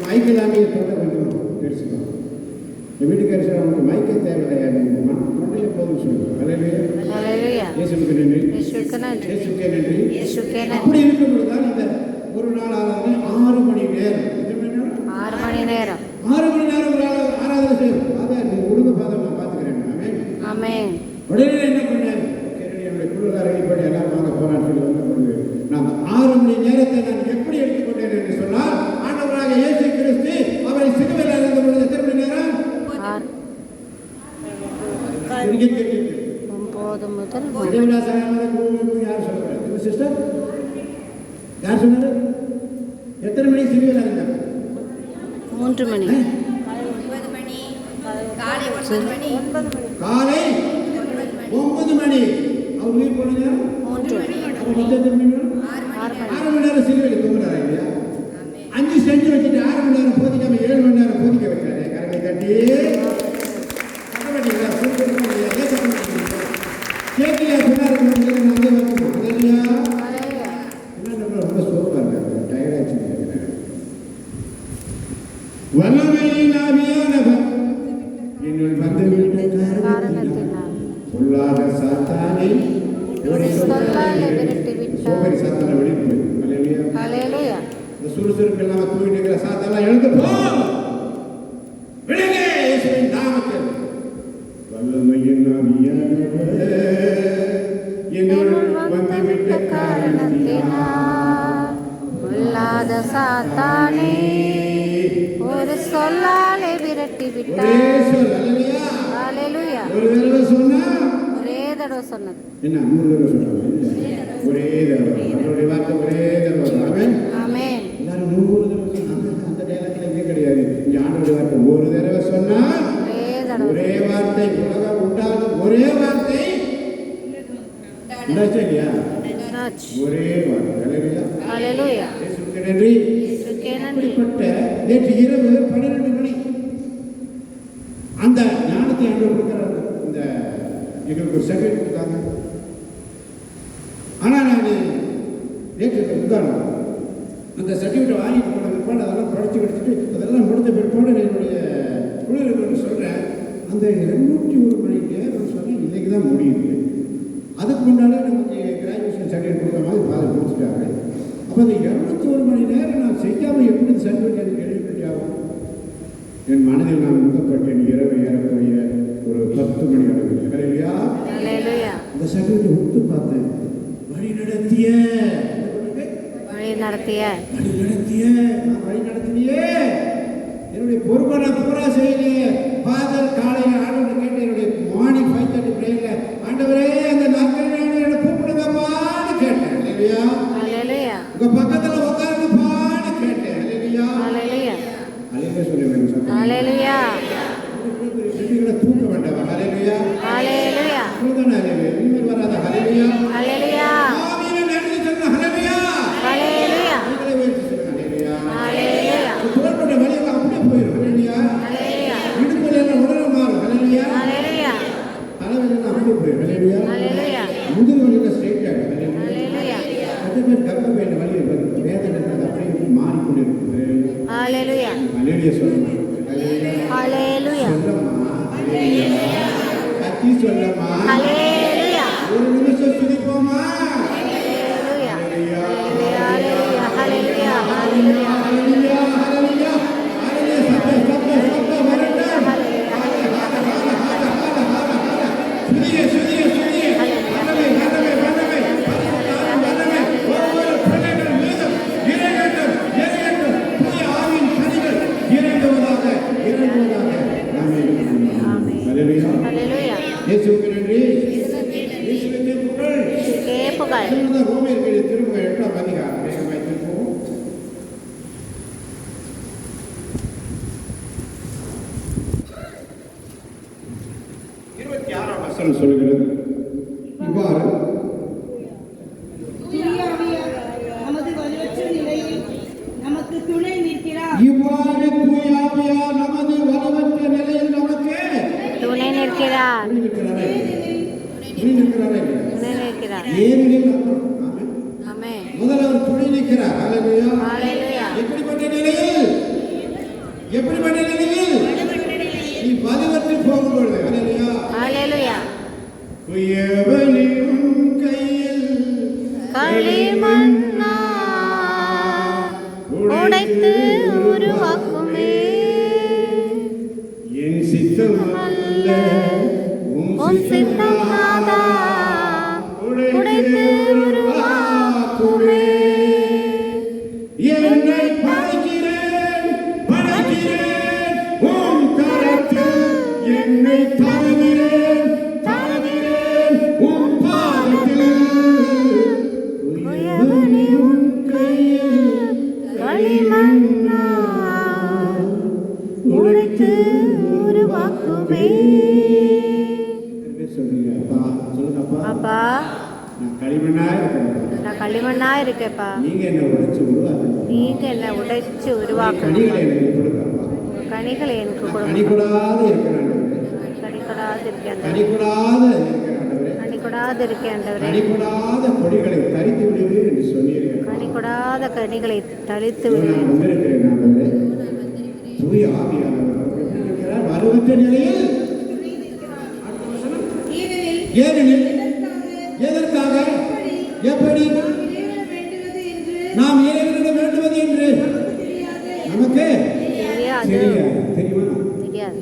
Speaker 1: மைக்கு தாண்டி தொண்டை கொஞ்சம் பெருசுதான். என் வீட்டுக்காரி சார் அவனுக்கு மைக்கே தேவையில்லையா, மண்டையில் போதும் சொல்லுவாங்க. இயேசுவுக்கு நன்றி. அப்படி இருக்கும்போதுதான் இந்த ஒரு நாள் ஆராதனை 6 மணி நேரம்.
Speaker 3: 6 மணி நேரம்
Speaker 1: 6 மணி நேரம் ஒரு ஆராதனை செய்யும். அதை நீ ஒழுங்கு பாதம் நான் பார்த்துக்கிறேன்.
Speaker 3: ஆமென்.
Speaker 1: உடனே என்ன பண்ணேன்? என்னுடைய குழுக்கார வெளிப்படி எல்லாம் வாங்க போறான்னு சொல்லி வந்த பொழுது நான் 6 மணி நேரத்தை நான் எப்படி எடுத்துக்கொண்டேன் என்று சொன்னால், ஆண்டவராக இயேசு கிறிஸ்து அவரை சிலுவையில் அறைந்த பொழுது எத்தனை மணி நேரம்?
Speaker 3: 9 முதல்
Speaker 1: யார் சொல்றாரு? சிஸ்டர் யார் சொன்னாரு? எத்தனை மணி சிலுவையில் அறைந்தாங்க?
Speaker 3: 3 மணி.
Speaker 1: காலை 9 மணி. அவர் உயிர் போன நேரம்
Speaker 3: 3 மணி.
Speaker 1: அவர் மொத்தம் மணி நேரம் 6 மணி நேரம் சிலுவையில் தூங்குறாரு இல்லையா? 5 செஞ்சு வச்சுட்டு 6 மணி நேரம் போதிக்காம 7 மணி நேரம் போதிக்க வச்சாரு. கரகை தட்டி கேட்கலையா? பின்னாடி ரொம்ப சோப்பா இருக்காரு. டயர்டாச்சு. வல்லமையின் ஆவியானவர் என்னுள் வந்துவிட்ட காரணத்தினால் பொல்லாத சாத்தானை சோபரி சாத்தானை வெளியே போயிடும். ஹல்லேலூயா. இந்த சுறுசுறுப்பு இல்லாம தூங்கிட்டு இருக்கிற சாத்தானை எழுந்து போ, விலகு இயேசுவின் நாமத்தில். வல்லமையின் ஆவியானவர் என்னுள் வந்துவிட்ட காரணத்தினால்
Speaker 3: பொல்லாத சாத்தானே ஒரு சொல்லாலே விரட்டி விட்டார். ஹல்லேலூயா. ஒரே தடவை சொன்னது.
Speaker 1: என்ன 3 தடவை சொன்னாங்க? ஒரே தடவை. அவருடைய வார்த்தை ஒரே தடவை. ஆமென்.
Speaker 3: ஆமென்.
Speaker 1: எல்லாரும் 100 தடவை சொன்னாங்க. அந்த டயலாக்ல எங்கே கிடையாது. இங்க ஆண்டவருடைய வார்த்தை ஒரு தடவை சொன்னா ஒரே வார்த்தை. உலகம் உண்டான ஒரே வார்த்தை உண்டாச்சா இல்லையா? ஒரே வார்த்தை.
Speaker 3: ஹல்லேலூயா.
Speaker 1: இயேசுவுக்கு நன்றி. அப்படிப்பட்ட நேற்று இரவு 12 மணி அந்த ஞானத்தை ஆண்டவர் கொடுக்கிறார். இந்த எங்களுக்கு ஒரு சர்டிஃபிகேட் கொடுத்தாங்க. ஆனால் நான் நேற்று உதாரணம் அந்த சர்டிஃபிகேட் வாங்கிட்டு போன பிற்பாடு அதெல்லாம் படித்து படிச்சுட்டு அதெல்லாம் முடிஞ்ச பிற்பாடு என்னுடைய குழுவிற்கு சொல்கிறேன். அந்த 201 மணி நேரம் சொன்னால் இன்றைக்கு தான் முடியுது. அதுக்கு முன்னாலே நமக்கு கிராஜுவேஷன் சர்டிஃபிகேட் கொடுத்த மாதிரி பாதை கொடுத்துட்டாங்க. அப்போ அந்த 201 மணி நேரம் நான் செய்யாமல் எப்படி சர்டிஃபிகேட் எனக்கு எழுதிட்டாகும்? என் மனதில் நான் முகப்பட்டேன். இரவு ஏறக்குறைய ஒரு 10 மணி அளவில். இல்லையா? சகோதரி உத்து பார்த்தேன். வழி நடத்திய
Speaker 3: வழி நடத்திய
Speaker 1: நான் வழி நடத்தினியே. என்னுடைய பொறுப்பை நான் பூரா செய்யலையே. ஃபாதர் காலையில் ஆண்டவரை கேட்டு என்னுடைய மார்னிங் 5:30 பிரேயர்ல ஆண்டவரே அந்த நாட்கள் என்னை கூப்பிடுங்கப்பான்னு கேட்டேன். இல்லையா?
Speaker 3: ஹalleluya.
Speaker 1: உங்க பக்கத்துல உட்காருங்கப்பான்னு கேட்டேன். இல்லையா?
Speaker 3: ஹalleluya.
Speaker 1: அலையில சொல்லுங்க.
Speaker 3: ஹalleluya.
Speaker 1: வீட்டுல தூங்க வேண்டாம். ஹalleluya.
Speaker 3: ஹalleluya.
Speaker 1: தூங்கணும். ஹalleluya. இனிமேல் வராத. ஹalleluya.
Speaker 3: ஹalleluya.
Speaker 1: ஆவியில நன்றி சொல்லுங்க. ஹalleluya.
Speaker 3: ஹalleluya.
Speaker 1: நீங்களே வேண்டி சொல்லுங்க. ஹalleluya.
Speaker 3: ஹalleluya.
Speaker 1: தோள்பட்டை வலியெல்லாம் அப்படியே போயிடும். ஹalleluya.
Speaker 3: ஹalleluya.
Speaker 1: இடுப்புல உடனே மாறும். ஹalleluya.
Speaker 3: ஹalleluya.
Speaker 1: தலைவலியெல்லாம் அப்படியே போயிடும். ஹalleluya.
Speaker 3: ஹalleluya.
Speaker 1: முதுகு வலியெல்லாம் ஸ்ட்ரெயிட் ஆகும்.
Speaker 3: ஹalleluya.
Speaker 1: அதே மாதிரி கர்ப்பப்பையில வலி வரும். வேதனை அப்படியே மாறிக்கொண்டிருக்கும்.
Speaker 3: ஹalleluya.
Speaker 1: ஹalleluya சொல்லுங்க. ஹalleluya.
Speaker 3: ஹalleluya.
Speaker 1: சொல்லம்மா. ஹalleluya. கத்தி சொல்லம்மா.
Speaker 3: ஹalleluya.
Speaker 1: ஒரு நிமிஷம் துதிப்போமா.
Speaker 3: ஹalleluya.
Speaker 1: ஹalleluya.
Speaker 3: ஹalleluya. ஹalleluya. ஹalleluya.
Speaker 1: ஹalleluya. ஹalleluya. ஹalleluya. சத்தம் வரட்டும். சுதியே சுதியே சுதியே. வல்லமை வல்லமை வல்லமை. வல்லமை ஒவ்வொரு பிள்ளைகள் மீதும் இறங்கட்டும் இறங்கட்டும். புதிய ஆவியின் கனிகள் இறங்குவதாக இறங்குவதாக. ஆமென். ஹalleluya.
Speaker 3: ஹalleluya.
Speaker 1: இயேசுவுக்கு நன்றி. இயேசுவுக்கு புகழ்.
Speaker 3: புகழ்.
Speaker 1: இதுதான் ரோமேயர்கள் திரும்ப 8ஆம் அதிகாரம். வேகமாய் திரும்பவும். 26ஆம் வசனம் சொல்கிறது இவ்வாறு
Speaker 5: நமது வலுவற்ற நிலையில் நமக்கு துணை நிற்கிறார்.
Speaker 1: இவ்வாறு தூய ஆவியார் நமது வலுவற்ற நிலையில் நமக்கு
Speaker 3: துணை நிற்கிறார்.
Speaker 1: துணை நிற்கிறாரே. துணை நிற்கிறாரே.
Speaker 3: துணை நிற்கிறார்.
Speaker 1: ஏனெனில் அப்புறம் ஆமென்.
Speaker 3: ஆமென்.
Speaker 1: முதல்ல அவர் துணை நிற்கிறார். ஹalleluya.
Speaker 3: ஹalleluya.
Speaker 1: எப்படிப்பட்ட நிலையில்? எப்படிப்பட்ட நிலையில்? நீ வலுவற்று போகும்பொழுது. ஹalleluya.
Speaker 3: ஹalleluya.
Speaker 1: குயவனே உன் கையில்
Speaker 3: களிமண்ணா உடைத்து உருவாக்குமே
Speaker 1: என் சித்தம் அல்ல
Speaker 3: உன் சித்தம் நாதா உடைத்து உருவாக்குமே
Speaker 1: என்னை படைக்கிறேன் படைக்கிறேன் உன் கரத்தில் என்னை தருகிறேன் தருகிறேன் உன் பாதத்தில்
Speaker 3: உயவனே உன் கையில் களிமண்ணா உடைத்து உருவாக்குமே.
Speaker 1: சொல்லுங்க அப்பா. சொல்லுங்க அப்பா.
Speaker 3: அப்பா
Speaker 1: நான் களிமண்ணா இருக்கிறேன்.
Speaker 3: நான் களிமண்ணா இருக்கேப்பா.
Speaker 1: நீங்க என்ன உடைச்சு உருவாக்குங்க.
Speaker 3: நீங்க என்ன உடைச்சு
Speaker 1: கனிகளை
Speaker 3: உருவாக்கணும்.
Speaker 1: எனக்கு கொடுங்கப்பா.
Speaker 3: கனிகளை எனக்கு
Speaker 1: நான்
Speaker 3: கொடுங்க.
Speaker 1: கனிகூடாது இருக்கிறேன்.
Speaker 3: கனிகூடாது இருக்கேன்.
Speaker 1: கனிகூடாது இருக்கிறாண்டவரே.
Speaker 3: கனிகூடாது இருக்கேன்றவரே.
Speaker 1: கனிகூடாத கொடிகளை தரித்து விடுவீர் என்று சொன்னீர்கள்.
Speaker 3: கனிகூடாத கனிகளை தளித்து
Speaker 1: நான்
Speaker 3: விடுவேன்.
Speaker 1: வந்திருக்கிறேன் ஆண்டவரே. தூய ஆவியானவர் அவர் எப்படி இருக்கிறார்? வலுவற்ற நிலையில்.
Speaker 5: ஏனெனில்
Speaker 1: ஏனெனில் எதற்காக எப்படி நாம் இறைவனிடம் வேண்டுவது என்று நமக்கு
Speaker 3: தெரியாது.
Speaker 1: தெரியுமா?
Speaker 3: தெரியாது.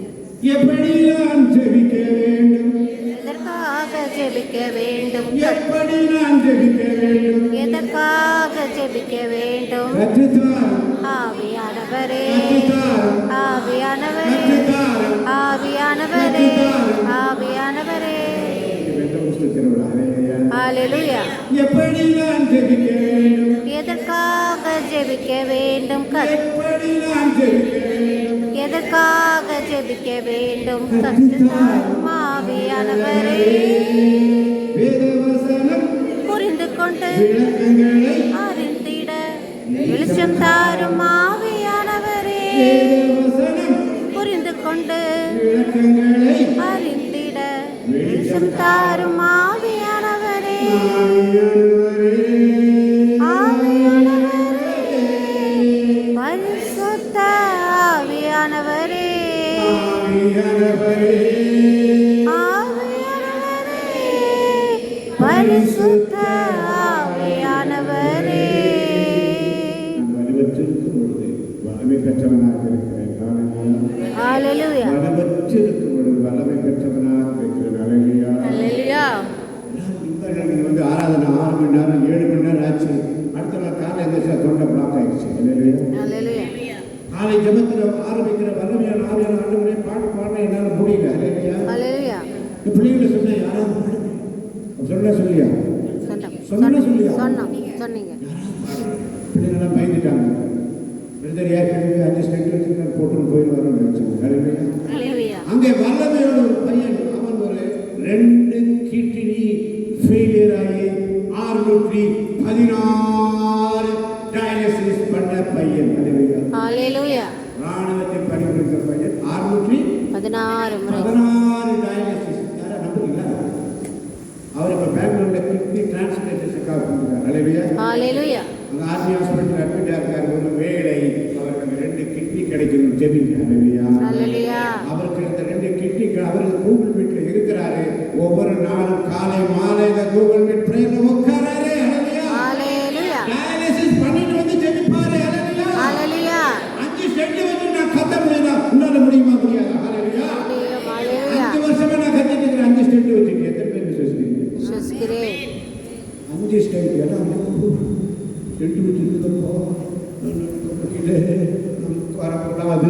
Speaker 1: எப்படி நான் ஜெபிக்க வேண்டும்?
Speaker 3: எதற்காக ஜெபிக்க வேண்டும்?
Speaker 1: எப்படி நான் ஜெபிக்க வேண்டும்?
Speaker 3: எதற்காக ஜெபிக்க வேண்டும்?
Speaker 1: கற்றுத்தாரும்.
Speaker 3: ஆவியானவரே
Speaker 1: கற்றுத்தாரும்.
Speaker 3: ஆவியானவரே
Speaker 1: கற்றுத்தாரும்.
Speaker 3: ஆவியானவரே ஆவியானவரே.
Speaker 1: பெந்தெகோஸ்து திருவிழா.
Speaker 3: ஹalleluya.
Speaker 1: எப்படி நான் ஜெபிக்க வேண்டும்?
Speaker 3: எதற்காக ஜெபிக்க வேண்டும்?
Speaker 1: எப்படி நான் ஜெபிக்க வேண்டும்?
Speaker 3: எதற்காக ஜெபிக்க வேண்டும்? கற்றுத்தாரும் ஆவியானவரே.
Speaker 1: வேதவசனம்
Speaker 3: புரிந்து கொண்டு
Speaker 1: விளக்கங்களை
Speaker 3: அறிந்திட வெளிச்சம் தாரும் ஆவியானவரே.
Speaker 1: வேதவசனம்
Speaker 3: புரிந்து கொண்டு
Speaker 1: விளக்கங்களை
Speaker 3: அறிந்திட வெளிச்சம் தாரும் ஆவியானவரே. ஆவியானவரே பரிசுத்த ஆவியானவரே ஆவியானவரே பரிசுத்த ஆவியானவரே.
Speaker 1: வலுவற்றிருக்கும் பொழுது வல்லமை பெற்றவனாக இருக்கிறேன்.
Speaker 3: ஹalleluya.
Speaker 1: வலுவற்றிருக்கும் பொழுது வல்லமை பெற்றவனாக இருக்கிறேன். ஹalleluya.
Speaker 3: ஹalleluya.
Speaker 1: சொல்லியா? சொன்னா சொல்லியா?
Speaker 3: சொன்னீங்க.
Speaker 1: பிள்ளைங்களாம் பயந்துட்டாங்க. பிரதர் ஏற்கனவே அட்ஜஸ்ட்மெண்ட் வச்சுருந்தார், போட்டுன்னு போயிடுவாருன்னு நினைச்சாங்க.
Speaker 3: ஹல்லேலூயா.
Speaker 1: அங்கே வல்லமையோட ஒரு பையன், அவன் ஒரு 2 கிட்னி ஃபெயிலியர் ஆகி 616 டயாலிசிஸ் பண்ண பையன்.
Speaker 3: ஹல்லேலூயா.
Speaker 1: ராணுவத்தில் பணிபுரிந்த பையன் 616 டயாலிசிஸ். யாரா நம்புறீங்களா? அவர் இப்போ பெங்களூர்ல கிட்னி டிரான்ஸ்பிளேஷனுக்காக போயிருக்கார். ஹல்லேலூயா. அங்கே ஆர்மி ஹாஸ்பிட்டல் அட்மிட்டாக இருக்கார். ஒரு வேளை அவருக்கு அந்த 2 கிட்னி கிடைக்கணும் தெரியுங்க.
Speaker 3: ஹல்லேலூயா.
Speaker 1: அவருக்கு இந்த 2 கிட்னி அவருக்கு கூகுள் மீட்ல இருக்கிறாரு. ஒவ்வொரு நாளும் காலை மாலை இந்த கூகுள் மீட் பிரேயர்ல உட்காராரு.
Speaker 3: ஹல்லேலூயா.
Speaker 1: டயாலிசிஸ் பண்ணிட்டு வந்து ஜெபிப்பாரு.
Speaker 3: ஹல்லேலூயா.
Speaker 1: 5 ஸ்டெண்ட் வந்து நான் கத்த முடியல. உன்னால முடியுமா? முடியாது. ஹல்லேலூயா. 5 வருஷமா நான் கத்திட்டு இருக்கிறேன். 5 ஸ்டெண்ட் வச்சிருக்கேன். எத்தனை பேர்
Speaker 3: விசுவாசிக்கிறேன்?
Speaker 1: 5 ஸ்டெண்ட் எல்லாம் ஸ்டெண்ட் வச்சிருக்கிறப்போ நமக்கு வரக்கூடாது,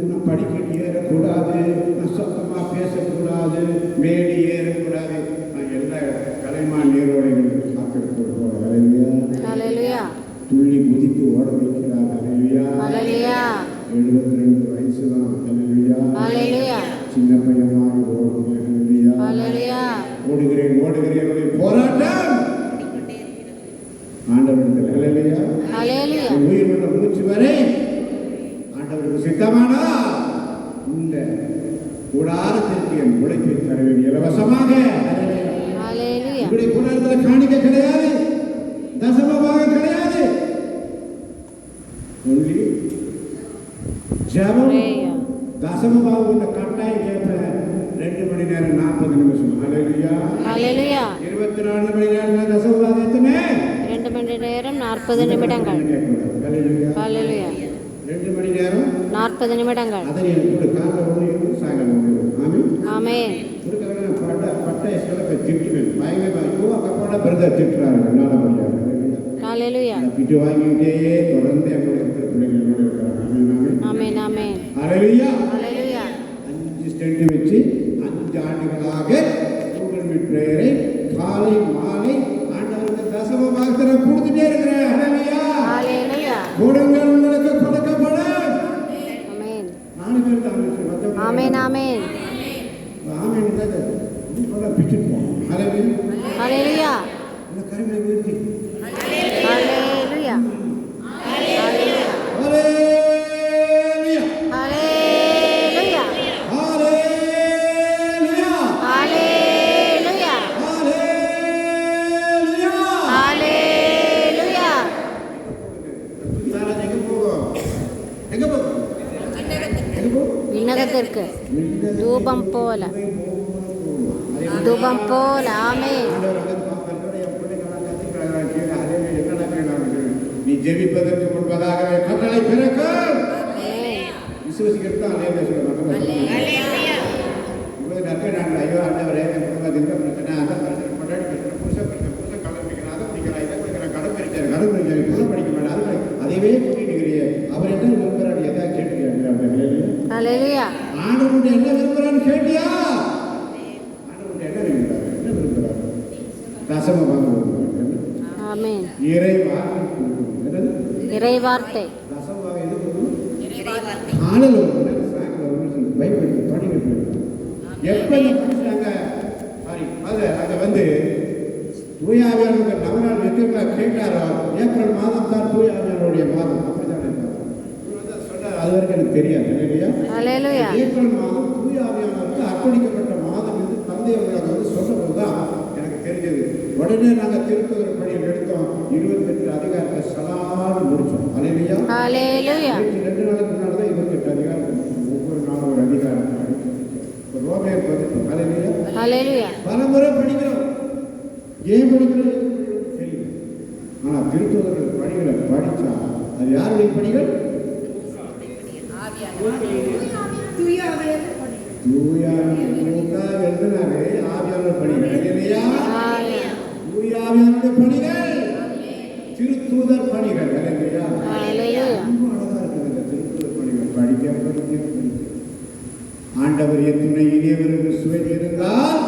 Speaker 1: நான் படிக்க ஏறக்கூடாது, நான் சொந்தமாக பேசக்கூடாது, மேடி ஏறக்கூடாது, நான் எல்லா கலைமான் நீரோடைகளுக்கு காத்திருக்க போட.
Speaker 3: ஹல்லேலூயா.
Speaker 1: துள்ளி குதித்து ஓட வைக்கிறார்.
Speaker 3: ஹல்லேலூயா.
Speaker 1: 72 வயசு தான்.
Speaker 3: ஹல்லேலூயா.
Speaker 1: சின்ன பையனாக ஓடுகிறேன்.
Speaker 3: ஹல்லேலூயா.
Speaker 1: ஓடுகிறேன் போராட்டம் ஆண்டவருக்கு.
Speaker 3: ஹல்லேலூயா.
Speaker 1: உயிர் உள்ள மூச்சு வரை ஆண்டவருக்கு சித்தமானா இந்த கூடாரத்திற்கு என் உழைப்பை தருவேன் இலவசமாக.
Speaker 3: ஹல்லேலூயா.
Speaker 1: இப்படி கூடாரத்தில் காணிக்க கிடையாது, தசமமாக கிடையாது. ஒன்லி ஜெபம், தசமமாக உள்ள கட்டாயம் கேட்பேன். 2 மணி நேரம் 40 நிமிஷம். ஹல்லேலூயா.
Speaker 3: ஹல்லேலூயா.
Speaker 1: 24 மணி நேரம் தசமமாக எத்தனை?
Speaker 3: 2 மணி நேரம் 40 நிமிடங்கள். ஹல்லேலூயா.
Speaker 1: 2 மணி நேரம்
Speaker 3: 40 நிமிடங்கள்.
Speaker 1: அதை எனக்கு காலைல ஒன்று சாயங்காலம் ஒன்று.
Speaker 3: ஆமென்.
Speaker 1: பட்டை சிலப்பை திட்டுவேன். பயங்கரமாக அக்கப்போட பிரதர் திட்டுறாரு. என்னால் முடியாது.
Speaker 3: ஹல்லேலூயா.
Speaker 1: திட்டு வாங்கிட்டே தொடர்ந்து என்னோட இருக்கிற பிள்ளைங்க என்னோட இருக்கிறாங்க.
Speaker 3: ஆமென். ஆமென்.
Speaker 1: ஹல்லேலூயா.
Speaker 3: ஹல்லேலூயா.
Speaker 1: 5 ஸ்டெண்ட் வச்சு 5 ஆண்டுகளாக கூகுள் மீட் பிரேயரை காலை மாலை ஆண்டவருக்கு தசமமாக கொடுத்துட்டே இருக்கிறேன். ஹல்லேலூயா.
Speaker 3: ஹல்லேலூயா.
Speaker 1: கொடுங்கள் உங்களுக்கு கொடுக்கப்படும்.
Speaker 3: ஆமென்.
Speaker 1: 4 பேர் தான்.
Speaker 3: ஆமென். ஆமென்.
Speaker 1: ஆமென். பிச்சுப்போம். ஹல்லேலூயா.
Speaker 3: ஹல்லேலூயா.
Speaker 1: இந்த கருமையை வீழ்த்தி
Speaker 3: ஹல்லேலூயா. ஹல்லேலூயா.
Speaker 1: ஹல்லேலூயா.
Speaker 3: ஹல்லேலூயா.
Speaker 1: ஹல்லேலூயா.
Speaker 3: ஹல்லேலூயா.
Speaker 1: ஹல்லேலூயா.
Speaker 3: ஹல்லேலூயா.
Speaker 1: எங்க போகும்? எங்க போகும்?
Speaker 3: விண்ணகத்திற்கு தூபம் போல. தூபம் போல. ஆமென்.
Speaker 1: நீ ஜெபிப்பதற்கு முன்பதாகவே கட்டளை பிறக்கும்.
Speaker 3: ஆமென்.
Speaker 1: விசுவாசிக்கிறது தான் அலையில சொல்லுவாங்க. ஐயோ ஆண்டவரே, என் குடும்பத்தில் இந்த பிரச்சனை, அதை பிரச்சனை, கொண்டாடி பிரச்சனை, புதுசாக கடன் பிடிக்கிறேன், அதை பிடிக்கிறேன், இதை பிடிக்கிறேன், கடன் பிடிச்சாரு, கூட படிக்க மாட்டேன். அதைவே கூட்டிட்டு அவர் என்ன விரும்புகிறார்? எதாவது கேட்டுக்கிறாங்க.
Speaker 3: ஹல்லேலூயா.
Speaker 1: ஆண்டவருடைய என்ன விரும்புகிறான்னு கேட்டியா? ஆண்டவருடைய என்ன விரும்புகிறார்? என்ன விரும்புகிறார்? தசமமாக விரும்புகிறார்.
Speaker 3: ஆமென்.
Speaker 1: இறை வார்த்தை.
Speaker 3: இறை வார்த்தை.
Speaker 1: தசமமாக எது கொடுக்கணும்? காலையில் ஒரு மணி நேரம், சாயங்காலம் ஒரு நிமிஷம் பைபிள் படிக்கிட்டு எப்போ படிச்சாங்க. சாரி, அதை வந்து தூயாவியானுக்கு நவநாள் எத்தனை கேட்டாரோ ஏப்ரல் மாதம் தான் தூயாவியானுடைய மாதம். அப்படித்தானே சொன்னார். அது வரைக்கும் எனக்கு தெரியாது. இல்லையா?
Speaker 3: ஹல்லேலூயா.
Speaker 1: ஏப்ரல் மாதம் தூயாவியானவருக்கு அர்ப்பணிக்கப்பட்ட மாதம் என்று தந்தை அவர்கள் வந்து சொன்னபோது தான் எனக்கு தெரிஞ்சது. உடனே நாங்கள் திருக்குறள் பணியில் எடுத்தோம். 28 அதிகாரத்தை சலான்னு முடிச்சோம். ஹல்லேலூயா.
Speaker 3: ஹல்லேலூயா.
Speaker 1: 2 நாளுக்கு முன்னாடி தான் 28 அதிகாரம். ஒவ்வொரு நாளும் ஒரு அதிகாரம். ரோமையர் 10. ஹல்லேலூயா.
Speaker 3: ஹல்லேலூயா.
Speaker 1: பலமுறை படிக்கிறோம். ஏன் படிக்கிறோம் தெரியல. ஆனால் திருக்குறள் பணிகளை படித்தா அது யாருடைய பணிகள்? எழுதினாரு. ஆவியாளர் பணிகள் இல்லையா? தூயாவியானுடைய பணிகள், திருத்தூதர் பணிகள் இல்லையா? ரொம்ப அழகா இருக்குது இந்த திருத்தூதர் பணிகள். படிக்க ஆண்டவர் எத்துணை இனியவர் என்று சுவை இருந்தால்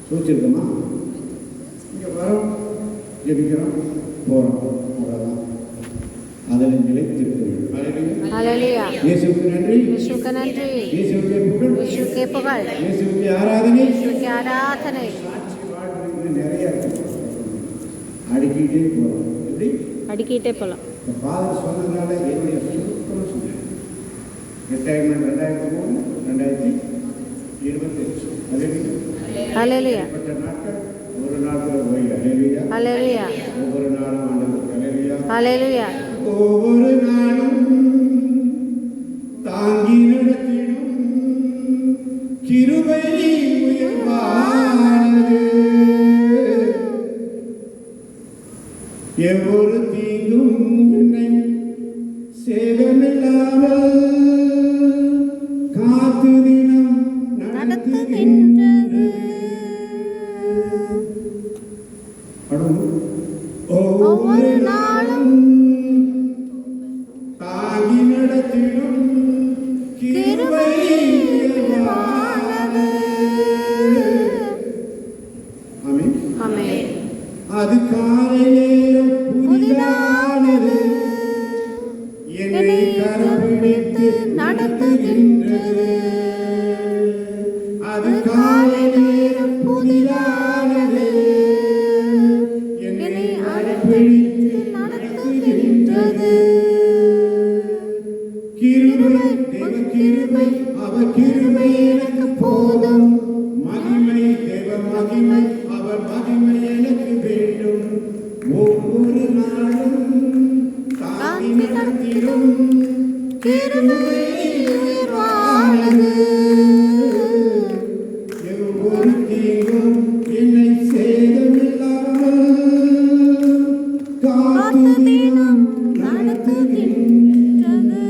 Speaker 1: சூச்சிருக்கோமா? இங்கே வரோம், ஜெபிக்கிறோம், போகிறோம், அவ்வளோதான். அதில் நிலைத்திருக்க வேண்டும்.
Speaker 3: ஹalleluya.
Speaker 1: இயேசுவுக்கு நன்றி,
Speaker 3: यीशु का नंत्री,
Speaker 1: இயேசுவுக்கே புகழ்,
Speaker 3: यीशु के पुகழ்,
Speaker 1: இயேசுவுக்கே ஆராதனை.
Speaker 3: यीशु की आराधனை.
Speaker 1: சாட்சி வாழ்வு நிறைய இருக்கு, அடுக்கிட்டே போகிறோம். எப்படி
Speaker 3: அடிக்கிட்டே போலாம்.
Speaker 1: இப்போ ஃபாதர் சொன்னதுனால என்னுடைய சுருக்கம் சொன்னேன். ரிட்டையர்மெண்ட் 2003, 2025.
Speaker 3: ஹalleluya.
Speaker 1: நாட்கள் ஒரு நாள் கூட ஓய்வு. ஹalleluya.
Speaker 3: ஹalleluya.
Speaker 1: ஒவ்வொரு நாளும் ஆண்டவருக்கு ஹalleluya.
Speaker 3: ஹalleluya.
Speaker 1: ஒவ்வொரு நாளும் தாங்கி நடத்திடும் கிருபை உயர்வானது. எவ்வொரு தீங்கும் என்னை சேதமில்லாமல் காத்து தினம் நடத்துகின்றது. ஒவ்வொரு நாளும் தாங்கி நடத்திடும் கிருபை உயர்வானது. ஆமென்.
Speaker 3: ஆமென்.
Speaker 1: அது காலை நேரம் புதிதானது, என்னை கரப்பிடித்து நடத்துகின்றது. அது காலை நேரம் புதிதானது, என்னை கரப்பிடித்து நடத்துகின்றது. கிருபை, தேவ கிருபை, அவர் கிருபை எனக்கு போதும். மகிமை, தேவ மகிமை, அவர் மகிமை எனக்கு வேண்டும். ஒவ்வொரு நாளும் தாங்கி நடத்திடும் கிருபை உயர்வானது. ஒவ்வொரு தீங்கும் என்னை சேதமில்லாமல் காத்து தினம் நடத்துகின்றது.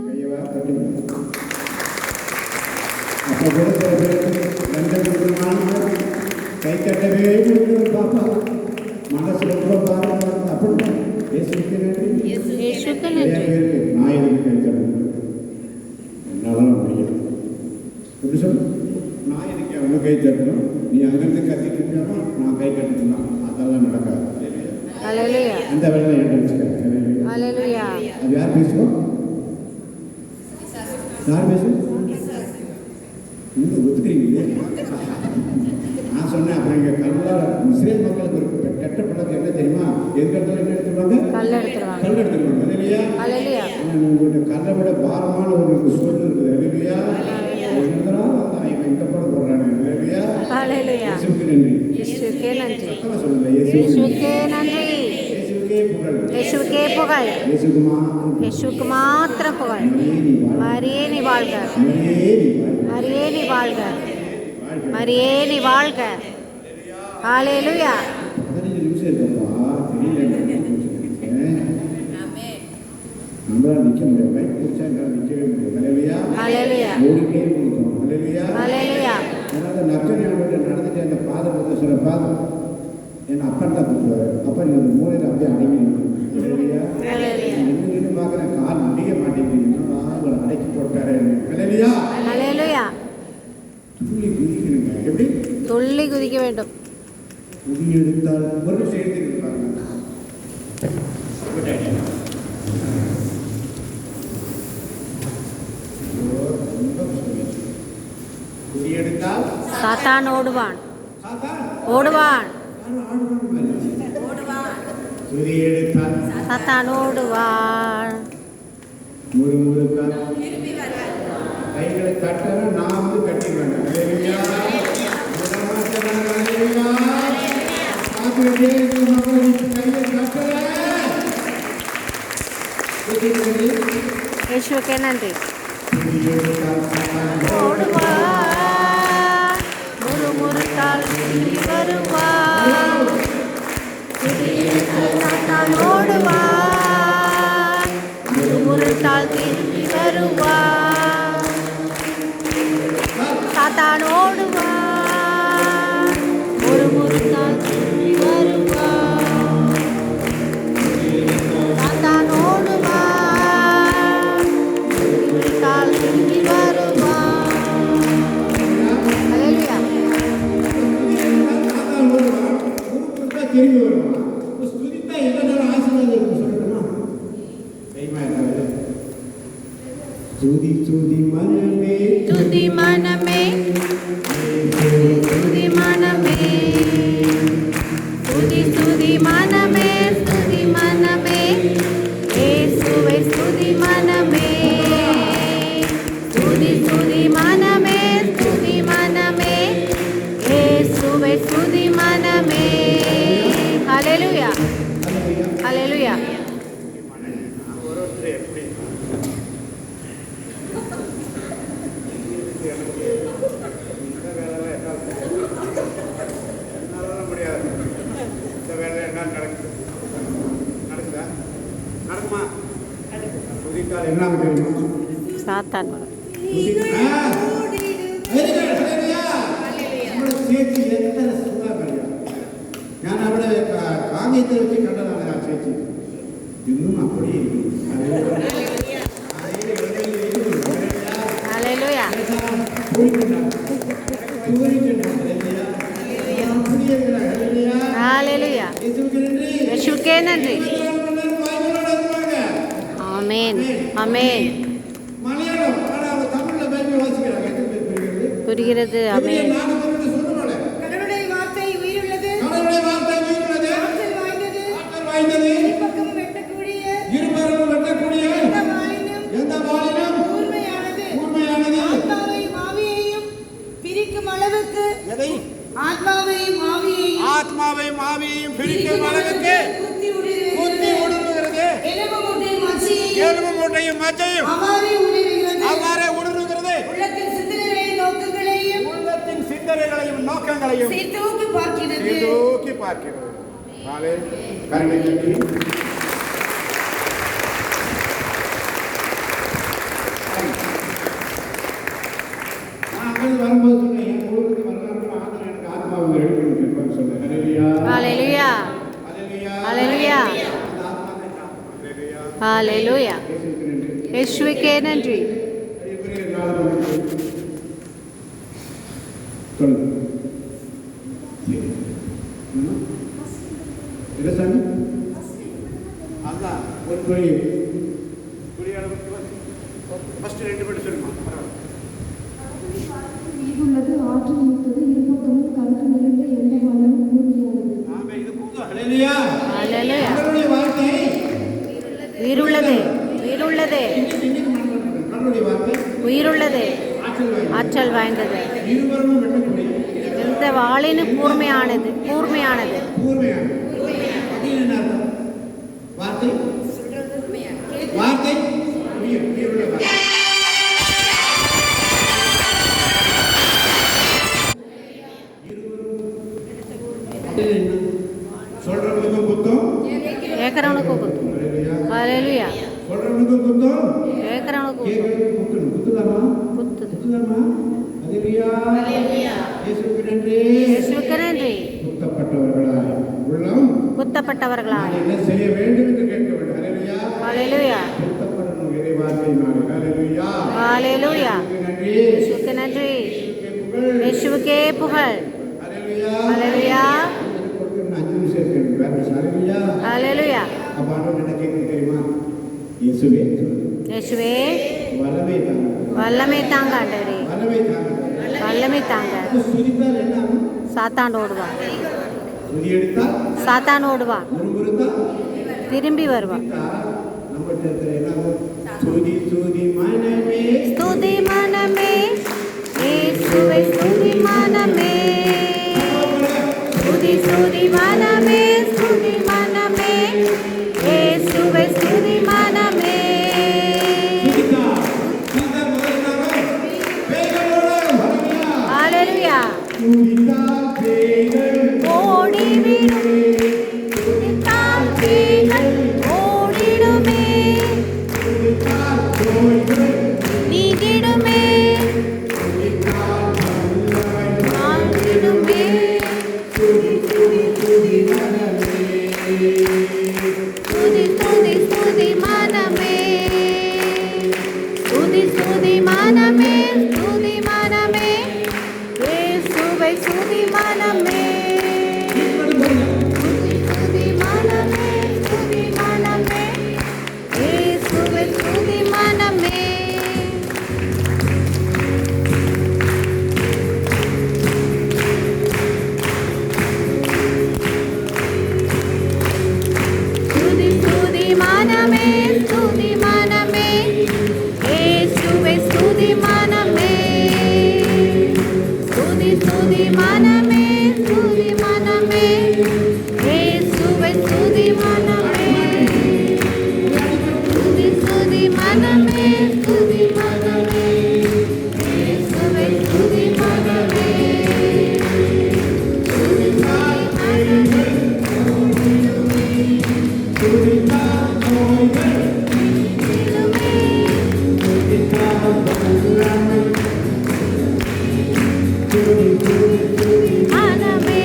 Speaker 1: கையவா தட்டுங்க. அப்போ கூட சில பேருக்கு லஞ்சம் கொடுக்கணுமானவர் கை கட்டவே முடியும். பாப்பா மனசுல கூட பாருங்க, அப்படின்னா இயேசுவுக்கு நன்றி.
Speaker 3: यीशु का
Speaker 1: நிறைய
Speaker 3: नंत्री.
Speaker 1: பேருக்கு நான் எதுக்கு கை தட்டணும், என்னால முடியும். எப்படி சொல்லு, நான் எதுக்கு அவங்க கை தட்டணும், நீ அங்கிருந்து கத்திக்கிட்டாமா நான் கை கட்டணும், அதெல்லாம் நடக்காது.
Speaker 3: ஹalleluya.
Speaker 1: அந்த வேலை என்கிட்ட வச்சுக்க.
Speaker 3: ஹalleluya.
Speaker 1: அது யார் பேசுவோம், யார் பேசுவோம், இன்னும் ஒத்துக்கிறீங்களே. நான் சொன்னேன், அப்புறம் இங்கே கல்லால் இஸ்ரேல் மக்களுக்கு ஒரு கெட்ட பழக்கம் என்ன தெரியுமா, எதுக்கெடுத்தாலும் என்ன எடுத்துருவாங்க,
Speaker 3: கல் எடுத்துருவாங்க.
Speaker 1: கல் எடுத்துருவாங்க. அது இல்லையா,
Speaker 3: ஹalleluya.
Speaker 1: உங்கள்கிட்ட கல்லை விட பாரமான ஒரு சொல் இருக்குது. அது இல்லையா, இவன் இந்த படம் போடுறாங்க. இல்லையா,
Speaker 3: ஹalleluya.
Speaker 1: இயேசுவுக்கு நன்றி.
Speaker 3: यीशु के नंत्री.
Speaker 1: சத்தமா சொல்லுங்க,
Speaker 3: यीशु
Speaker 1: இயேசுவுக்கு
Speaker 3: के नंत्री.
Speaker 1: இயேசுவுக்கே புகழ்.
Speaker 3: यीशु के पुகழ்.
Speaker 1: இயேசுவுக்கு மாத்திரம்
Speaker 3: यीशु के मात्र पुகழ்.
Speaker 1: மரியே நீ வாழ்க.
Speaker 3: மரியே நீ வாழ்க.
Speaker 1: மரியே நீ வாழ்க.
Speaker 3: மரியே நீ வாழ்க. மரியே நீ வாழ்க. ஹalleluya.
Speaker 1: 15 நிமிஷம் இருக்கப்பா, தெரியல. நம்மளால நிற்க முடியாது, பைக் பிடிச்சா என்னால் நிற்கவே முடியாது. ஹalleluya.
Speaker 3: ஹalleluya.
Speaker 1: ஓடிட்டே இருக்கோம். ஹalleluya.
Speaker 3: ஹalleluya.
Speaker 1: அதனால நற்கனியோட நடந்துட்டு அந்த பாதம் வந்து சொல்ல பாதம் என் அப்பன் தான் கூப்பிடுவார். அப்பன் இந்த மூலையில் அப்படியே அடங்கிடணும். ஹalleluya.
Speaker 3: ஹalleluya.
Speaker 1: நின்று பார்க்குறேன், கால் முடிய மாட்டேங்குது, இன்னும் ஆளுங்களை அடக்கி போட்டாரு. ஹalleluya.
Speaker 3: ஹalleluya.
Speaker 1: துள்ளி குதிக்கணுங்க. எப்படி
Speaker 3: துள்ளி குதிக்க வேண்டும்.
Speaker 1: குதி எடுத்தால் ஒரு நிமிஷம் எழுதிட்டு பாருங்க. குதி எடுத்தால்
Speaker 3: சாத்தான் ஓடுவான்.
Speaker 1: சாத்தான்
Speaker 3: ஓடுவான்.
Speaker 1: குதி எடுத்தால்
Speaker 3: சாத்தான் ஓடுவான்.
Speaker 1: முறுமுறுத்தால் கைகளை கட்டணும், நான் வந்து கட்டிடுவேன். ஹalleluya. ஹalleluya. பார்த்துக்கிட்டே இருக்கிற மக்களுக்கு கையை கட்டல.
Speaker 3: यीशु के नंत्री.
Speaker 1: குதி எடுத்தால் சாத்தான்
Speaker 3: ஓடுவான். முறுமுறுத்தால் திரும்பி வருவான். சாத்தான் ஓடுவான். முறுமுறுத்தால் திரும்பி வருவான். சாத்தான் ஓடுவான். முறுமுறுத்தால் திரும்பி வருவான். சாத்தான் ஓடுவான். முறுமுறுத்தால் திரும்பி வருவான். ஹalleluya.
Speaker 1: சாத்தான் ஓடுவான். திரும்பி வருமா? ஸ்துதித்தா என்ன ஆசீர்வாதம் இருக்குன்னு சொல்லட்டுமா? தைரியமா இருக்காது. ஸ்துதி ஸ்துதி மனமே
Speaker 3: துதி மனமே துதி மனமே துதி துதி மனமே துதி மனமே இயேசுவை துதி மனமே துதி துதி மனமே துதி மனமே இயேசுவை துதி மனமே. ஹல்லேலூயா ஹல்லேலூயா.
Speaker 1: முடியாது. இந்த வேலை என்ன நடக்குதா? நடக்குமா? புதிக்கால் என்ன தெரியுமா?
Speaker 3: சாத்தான்
Speaker 1: ചേച്ചി എത്ര സുഖമറിയാം. ഞാൻ അവിടെ കാഞ്ഞിട്ട് വെച്ച് കണ്ടതാണ് ആ ചേച്ചി. ഇന്നും അപ്പടി
Speaker 3: യേശുவுக்கே நன்றி. ஆமென் ஆமென்.
Speaker 1: மலையாளம் தமிழ்ல பைபிள் வாசிக்கிறாங்க.
Speaker 3: புரிகிறது. ஆமென்.
Speaker 5: கடவுளுடைய வார்த்தை உயிருள்ளது.
Speaker 1: கடவுளுடைய வார்த்தை உயிருள்ளது.
Speaker 5: ஆற்றல் வாய்ந்தது.
Speaker 1: ஆற்றல் வாய்ந்தது.
Speaker 5: இருபக்கமும் வெட்டக்கூடிய.
Speaker 1: இருபக்கமும் வெட்டக்கூடிய. எந்த வாளிலும்
Speaker 5: கூர்மையானது.
Speaker 1: கூர்மையானது.
Speaker 5: ஆத்மாவையும் ஆவியையும் பிரிக்கும் அளவுக்கு.
Speaker 1: எதை?
Speaker 5: ஆத்மாவையும் ஆவியையும்.
Speaker 1: ஆத்மாவையும் ஆவியையும் பிரிக்கும் அளவுக்கு குத்தி ஊடுருவுகிறது. எலும்பு மூட்டையும் மச்சையும் அவ்வாறே ஊடுருவுகிறது.
Speaker 5: உள்ளத்தின் சிந்தனைகளையும் நோக்கங்களையும் சீர்தூக்கி பார்க்கிறது.
Speaker 1: கருணை கட்டி வரும்போது சொன்னேன், என் ஊருக்கு வரலாற்று ஆதரவு எனக்கு ஆத்மாவை எழுப்பி சொன்னேன்.
Speaker 3: ஹல்லேலூயா ஹல்லேலூயா ஹல்லேலூயா. இயேசுவுக்கே நன்றி.
Speaker 6: உள்ளது ஆற்றல் மிக்கது இருபக்கமும் கருத்து நிறைந்த எந்த வாழும் கூர்மையானது.
Speaker 3: உயிருள்ளது உயிருள்ளது உயிருள்ளது ஆற்றல் வாய்ந்தது எந்த வாளினும் கூர்மையானது கூர்மையானது.
Speaker 1: வார்த்தை சொல்றவனுக்கும் குத்தம்
Speaker 3: கேட்கறவனுக்கும் குத்தம். ஹல்லேலூயா.
Speaker 1: சொல்றவனுக்கும் குத்தம்
Speaker 3: கேட்கறவனுக்கும்
Speaker 1: குத்தம். குத்துதாமா? குத்துதாமா? ஹல்லேலூயா.
Speaker 3: இயேசுவுக்கு நன்றி.
Speaker 1: குத்தப்பட்டவர்களாய் உள்ளம்
Speaker 3: குத்தப்பட்டவர்களாய்
Speaker 1: என்ன செய்ய வேண்டும் என்று கேட்க வேண்டும். ஹல்லேலூயா.
Speaker 3: ஹல்லேலூயா.
Speaker 1: குத்தப்படணும் இறைவார்த்தையினாலே. ஹல்லேலூயா.
Speaker 3: ஹல்லேலூயா.
Speaker 1: நன்றி.
Speaker 3: இயேசுவுக்கு நன்றி. இயேசுவுக்கே புகழ். ஹல்லேலூயா. ஹல்லேலூயா.
Speaker 1: அப்ப ஆண்டவர் என்ன கேட்க தெரியுமா? இயேசுவே
Speaker 3: இயேசுவே
Speaker 1: வல்லமை தாங்க.
Speaker 3: வல்லமை தாங்க ஆண்டவரே.
Speaker 1: வல்லமை தாங்க.
Speaker 3: வல்லமை தாங்க.
Speaker 1: சுதித்தால் என்ன ஆகும்?
Speaker 3: சாத்தான் ஓடுவான்.
Speaker 1: சுதி எடுத்தால்
Speaker 3: சாத்தான் ஓடுவான்.
Speaker 1: முறுமுறுத்தால்
Speaker 3: திரும்பி வருவான்.
Speaker 1: நம்மகிட்ட இருக்கிற என்ன ஆகும்? சுதி சுதி மனமே
Speaker 3: ஸ்துதி மனமே இயேசுவை ஸ்துதி மனமே ஸ்துதி ஸ்துதி மனமே ஸ்துதி மனமே இயேசுவை ஸ்துதி மனமே. ஹல்லேலூயா. ஓடிவிடும் துதித்தால் பேய்கள் ஓடிடுமே நீங்கிடுமே நாங்கிடுமே. துதி துதி துதி மனமே துதி துதி மனமே துதி மனமே இயேசுவை துதி மனமே. மனமே துதி மனமே இயேசுவை துதி மனமே துதி துதி மனமே துதி மனமே இயேசுவை துதி மனமே துதி மனமே மனமே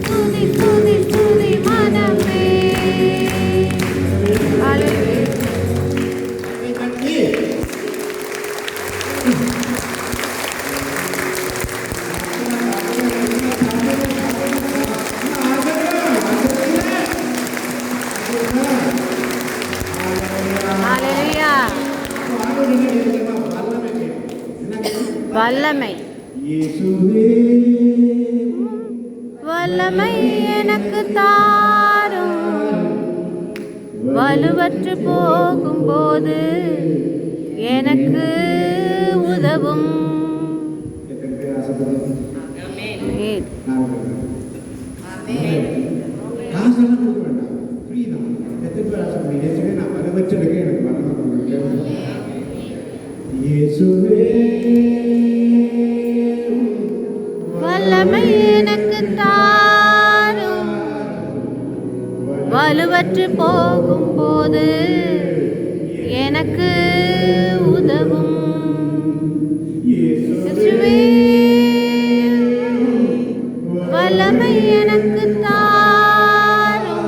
Speaker 3: துதி துதி துதி மனமே ஹalleluya வல்லமை வல்லமை எனக்கு தாரும் வலுவற்று போகும்போது எனக்கு உதவும்
Speaker 1: காசெல்லாம் கொடுக்க வேண்டாம், ஃப்ரீ தான். எத்தனை பேர் ஆசைப்படுறீங்க? இயேசுவே, நான் வர வச்சிருக்க எனக்கு வரணும் கொடுங்க. இயேசுவே
Speaker 3: வல்லமை எனக்கு தாரும் வலுவற்று போகும்போது எனக்கு உதவும் இயேசுவே வல்லமை எனக்கு தாரும்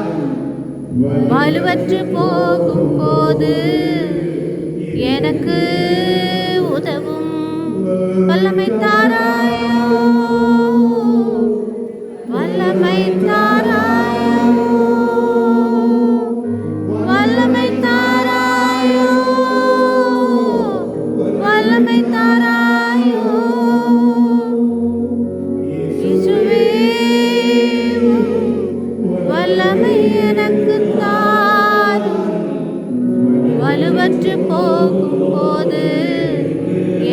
Speaker 3: வலுவற்று போகும்போது எனக்கு உதவும் வல்லமை தாராயோ வல்லமை தாராயோ வல்லமை தாராயோ வல்லமை தாராயோ இயேசுவே வல்லமை எனக்கு தாரும் வலுவற்று போகும்போது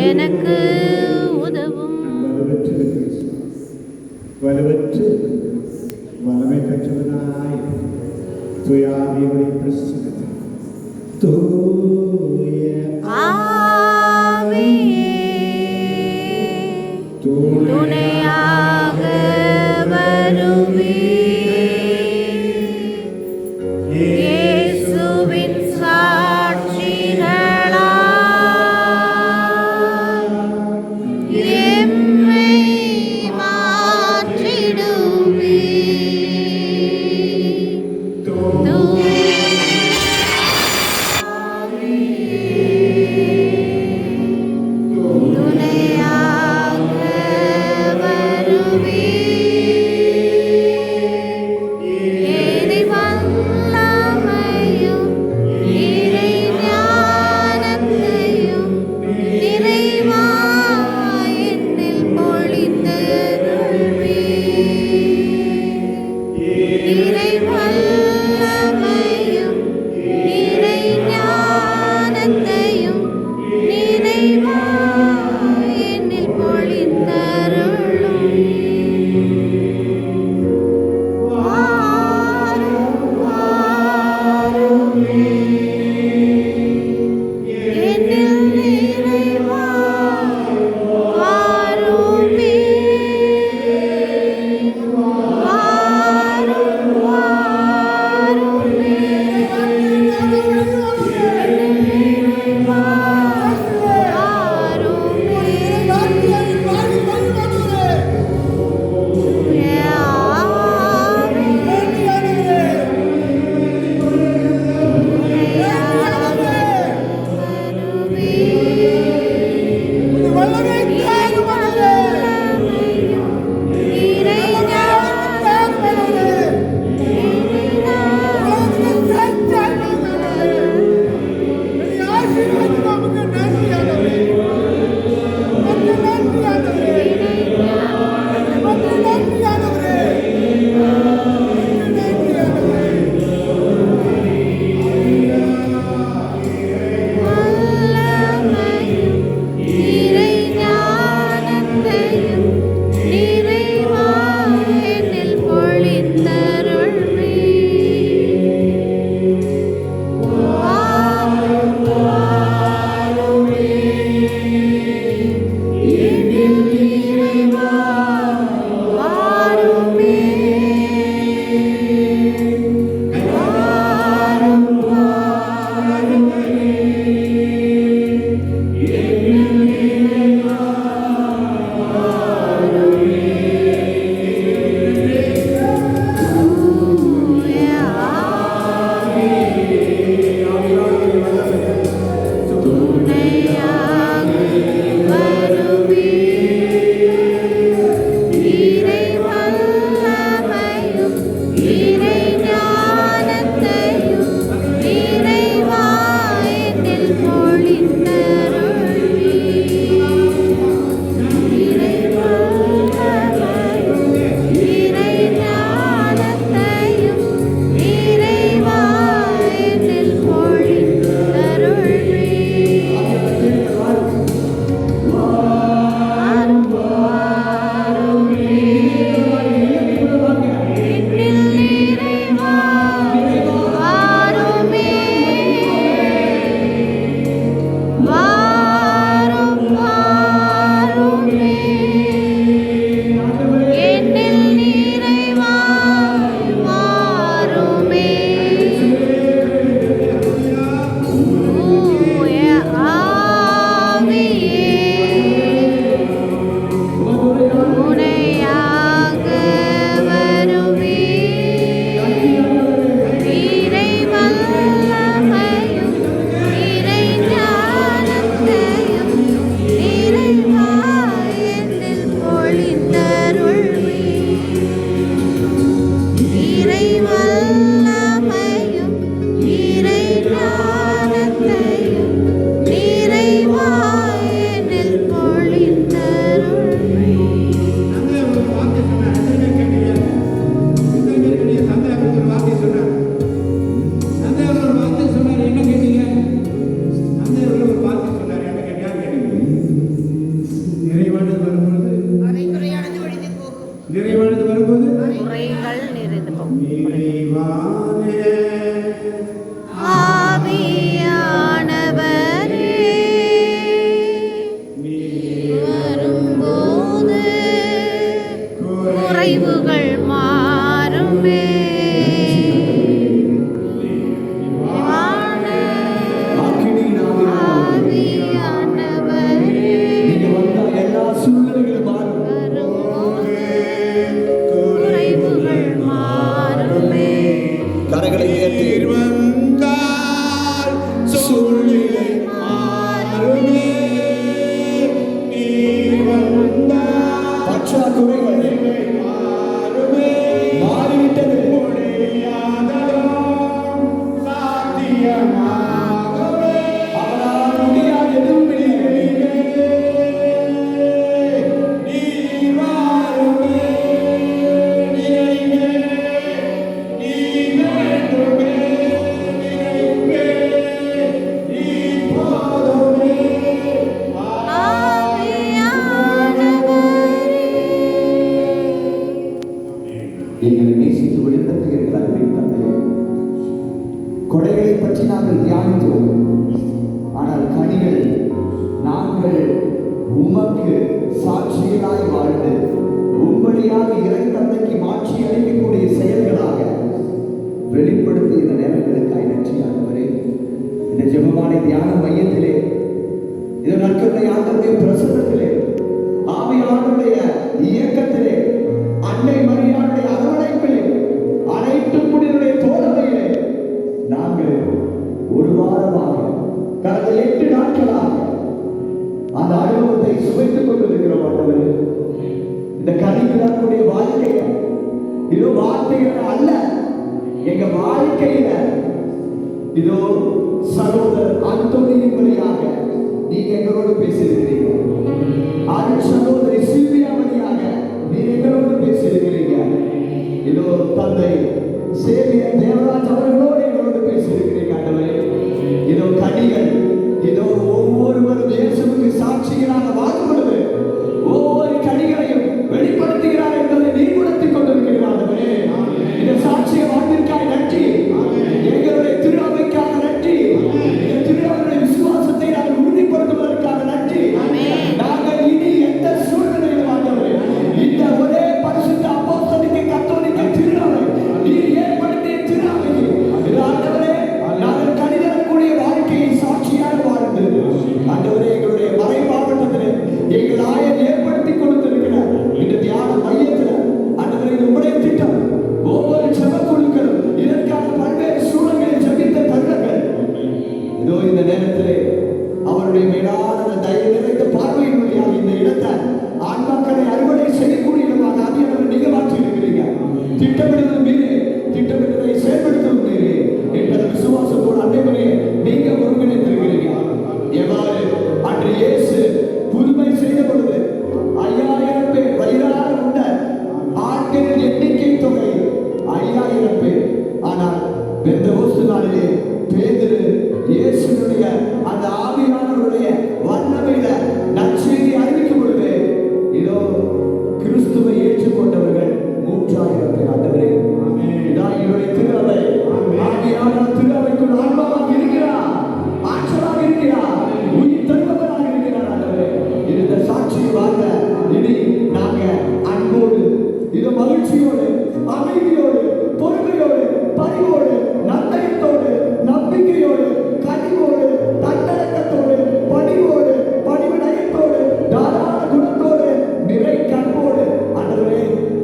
Speaker 3: எனக்கு உதவும்
Speaker 1: வலுவற்று வல்லமை பெற்றவனாய் துயாவியுடைய பிரசன்னத்தில் தூய
Speaker 3: ஆவியே துணையாக வருவீர் இயேசுவின் சாட்சிகளாய் எம்மை மாற்றிடுவீர் துணையாக
Speaker 1: நிறைவானது வரும்போது
Speaker 3: குறைகள் நிறைந்து போகும்.
Speaker 1: நிறைவான
Speaker 3: ஆவியானவரே வரும்போது குறைவுகள் மாறுமே.
Speaker 2: கரங்களை உயர்த்தி
Speaker 1: வந்தால் சூழ்நிலை மாறுமே. நீர் வந்தால்
Speaker 2: பற்றாக்குறைகள்
Speaker 1: மாறுமே.
Speaker 2: மாறிவிட்டது.
Speaker 1: முடியாததும் சாத்தியமாகவே.
Speaker 2: அவரால் முடியாத எதுவும் இல்லை.
Speaker 1: நீர் மாறுமே. நிறைவே. நீர் வேண்டுமே. நிறைவே. நீர் போதுமே.
Speaker 2: எங்களை நேசித்து விடுதலை இருக்கிற அன்பின் தந்தையே, கொடைகளை பற்றி நாங்கள் தியானித்தோம். ஆனால் கனிகள் நாங்கள் உமக்கு சாட்சிகளாய் வாழ்ந்து உம்படியாக இறை தந்தைக்கு மாற்றி அளிக்கக்கூடிய செயல்களாக வெளிப்படுத்தி இந்த நேரங்களுக்காய் நன்றி ஆண்டவரே. இந்த ஜெபமாலை தியான மையத்திலே, இந்த நாட்களுடைய ஆண்டவருடைய பிரசன்னத்திலே, ஆவியானவருடைய இயக்கத்திலே, அன்னை மரியாளுடைய அரவணைப்பிலே, அனைத்து புனிதருடைய தோழமையிலே நாங்கள் ஒரு வாரமாக கடந்த 8 நாட்களாக அந்த அனுபவத்தை சுவைத்துக் கொண்டிருக்கிறோம். ஆண்டவரே, இந்த கனிவிழாக்குடைய வாழ்க்கையை இதோ வார்த்தைகள் அல்ல, எங்க வாழ்க்கையில இதோ சகோதரர் அந்தோனியின் வழியாக நீங்க எங்களோடு பேசியிருக்கிறீங்க. சகோதரி சில்வியா வழியாக நீங்க எங்களோடு பேசியிருக்கிறீங்க. இதோ தந்தை சேவியர் தேவராஜ் அவர்களோடு எங்களோடு பேசியிருக்கிறீங்க. ஆண்டவரே, இதோ கனிகள் இதோ ஒவ்வொருவரும் இயேசுவுக்கு சாட்சிகளாக வாழும் பொழுது ஒவ்வொரு கனிகளையும் வெளிப்படுத்துகிறார் என்பதை நீர்குணத்திக் கொண்டிருக்கிறார். ஆண்டவரே, இந்த சாட்சிய வாழ்விற்காய் நன்றி. எங்களுடைய திரு அவைக்காக நன்றி. இந்த திரு அவையுடைய விசுவாசத்தை நாங்கள் உறுதிப்படுத்துவதற்காக நன்றி. நாங்கள் இனி எந்த சூழ்நிலையிலும் ஆண்டவரே இந்த ஒரே பரிசுத்த அப்போஸ்தலிக்க கத்தோலிக்க திரு அவை நீர் ஏற்படுத்திய திரு அவைக்கு இது ஆண்டவரே நாங்கள் கனிதரக்கூடிய வாழ்க்கையை சாட்சியாக வாழ்ந்து ஆண்டவரே எங்களுடைய மறை மாவட்டத்தில் எங்கள் ஆயர் ஏற்படுத்தி கொடுத்திருக்கிறார். இந்த தியான மையத்தில் ஆண்டவரே உங்களுடைய திட்டம் ஒவ்வொரு ஜெப குழுக்களும் இதற்கான பல்வேறு சூழல்களில் ஜெபித்த தருணங்கள் இதோ இந்த நேரத்திலே அவருடைய மேலான தயவு நிறைந்த பார்வையின் வழியாக இந்த இடத்தை ஆன்மாக்களை அறுவடை செய்யக்கூடிய இடமாக ஆவியானவர் நீங்க மாற்றி இருக்கிறீங்க. திட்டமிடுவது மீது திட்டமிட்டதை செயல்படுத்துவது மீது என்ற விசுவாசத்தோடு அனைவரையே நீங்க ஒருங்கிணைத்திருக்கிறீங்க. எவ்வாறு அன்று இயேசு புதுமை செய்த பொழுது 5000 பேர் வயிறார உண்ட ஆட்களின் எண்ணிக்கை தொகை 5000 பேர். ஆனால் பெந்தகோஸ்து நாளிலே பேதுரு இயேசுவுடைய அந்த ஆவியானவருடைய வல்லமையில நற்செய்தி அறிவிக்கும் பொழுது இதோ கிறிஸ்துவை ஏற்றுக்கொண்டவர்கள் 3000 பேர். ஆண்டவரே, இதான் என்னுடைய திரு அவை. ஆவியானவர் திரு அவைக்குள் ஆன்மாவாக இருக்கிறார், ஆற்றலாக இருக்கிறார், உயிர் தருபவராக இருக்கிறார். ஆண்டவரே, இந்த சாட்சியை வாங்க இனி நாங்க அன்போடு இது மகிழ்ச்சியோடு அமைதியோடு பொறுமையோடு பணிவோடு நன்னயத்தோடு நம்பிக்கையோடு கனிவோடு தன்னடக்கத்தோடு பணிவோடு பணிவிடயத்தோடு தாராள குணத்தோடு நிறை கண்போடு ஆண்டவரே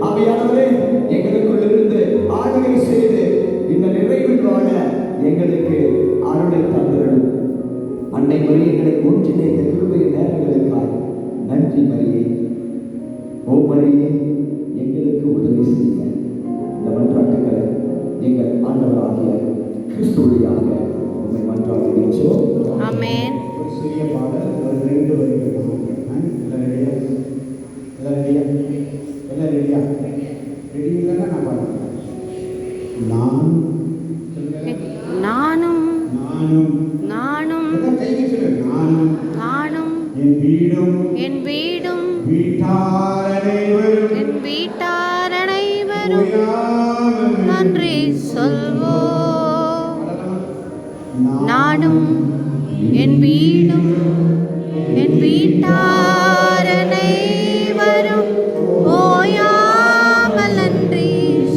Speaker 2: ஆவியானவரே எங்களுக்குள் இருந்து ஆளுகை செய்து இந்த நிறைவில் வாழ எங்களுக்கு அருளை தந்தருளும். அன்னை மரியே எங்களை ஒன்றிணைந்த கிருபையின் நேரங்களுக்காய் நன்றி மரியே. ஓ மரியே, எங்களுக்கு உதவி செய்ய இந்த மன்றாட்டுகளை எங்கள் ஆண்டவராகிய கிறிஸ்துவியாக உண்மை மன்றாடுகிறோம்.
Speaker 3: ஆமென்.
Speaker 1: ஒரு சிறிய பாடல், ஒரு 2 வரிகள் எல்லாம் ரெடியா? எல்லாம் ரெடியா? ரெடி இல்லைன்னா நான் பாடுறேன்.
Speaker 3: நானும்
Speaker 1: நானும்
Speaker 3: நானும்
Speaker 1: எல்லாம் கை வச்சுரு. நானும்
Speaker 3: நானும்
Speaker 1: என் வீடும்
Speaker 3: என் வீடும்
Speaker 1: வீட்டார் அனைவரும்
Speaker 3: என் வீட்டார் நானும் நன்றி சொல்வோம். நானும் என் வீடும் என் வீட்டார் அனைவரும் ஓயாமல் நன்றி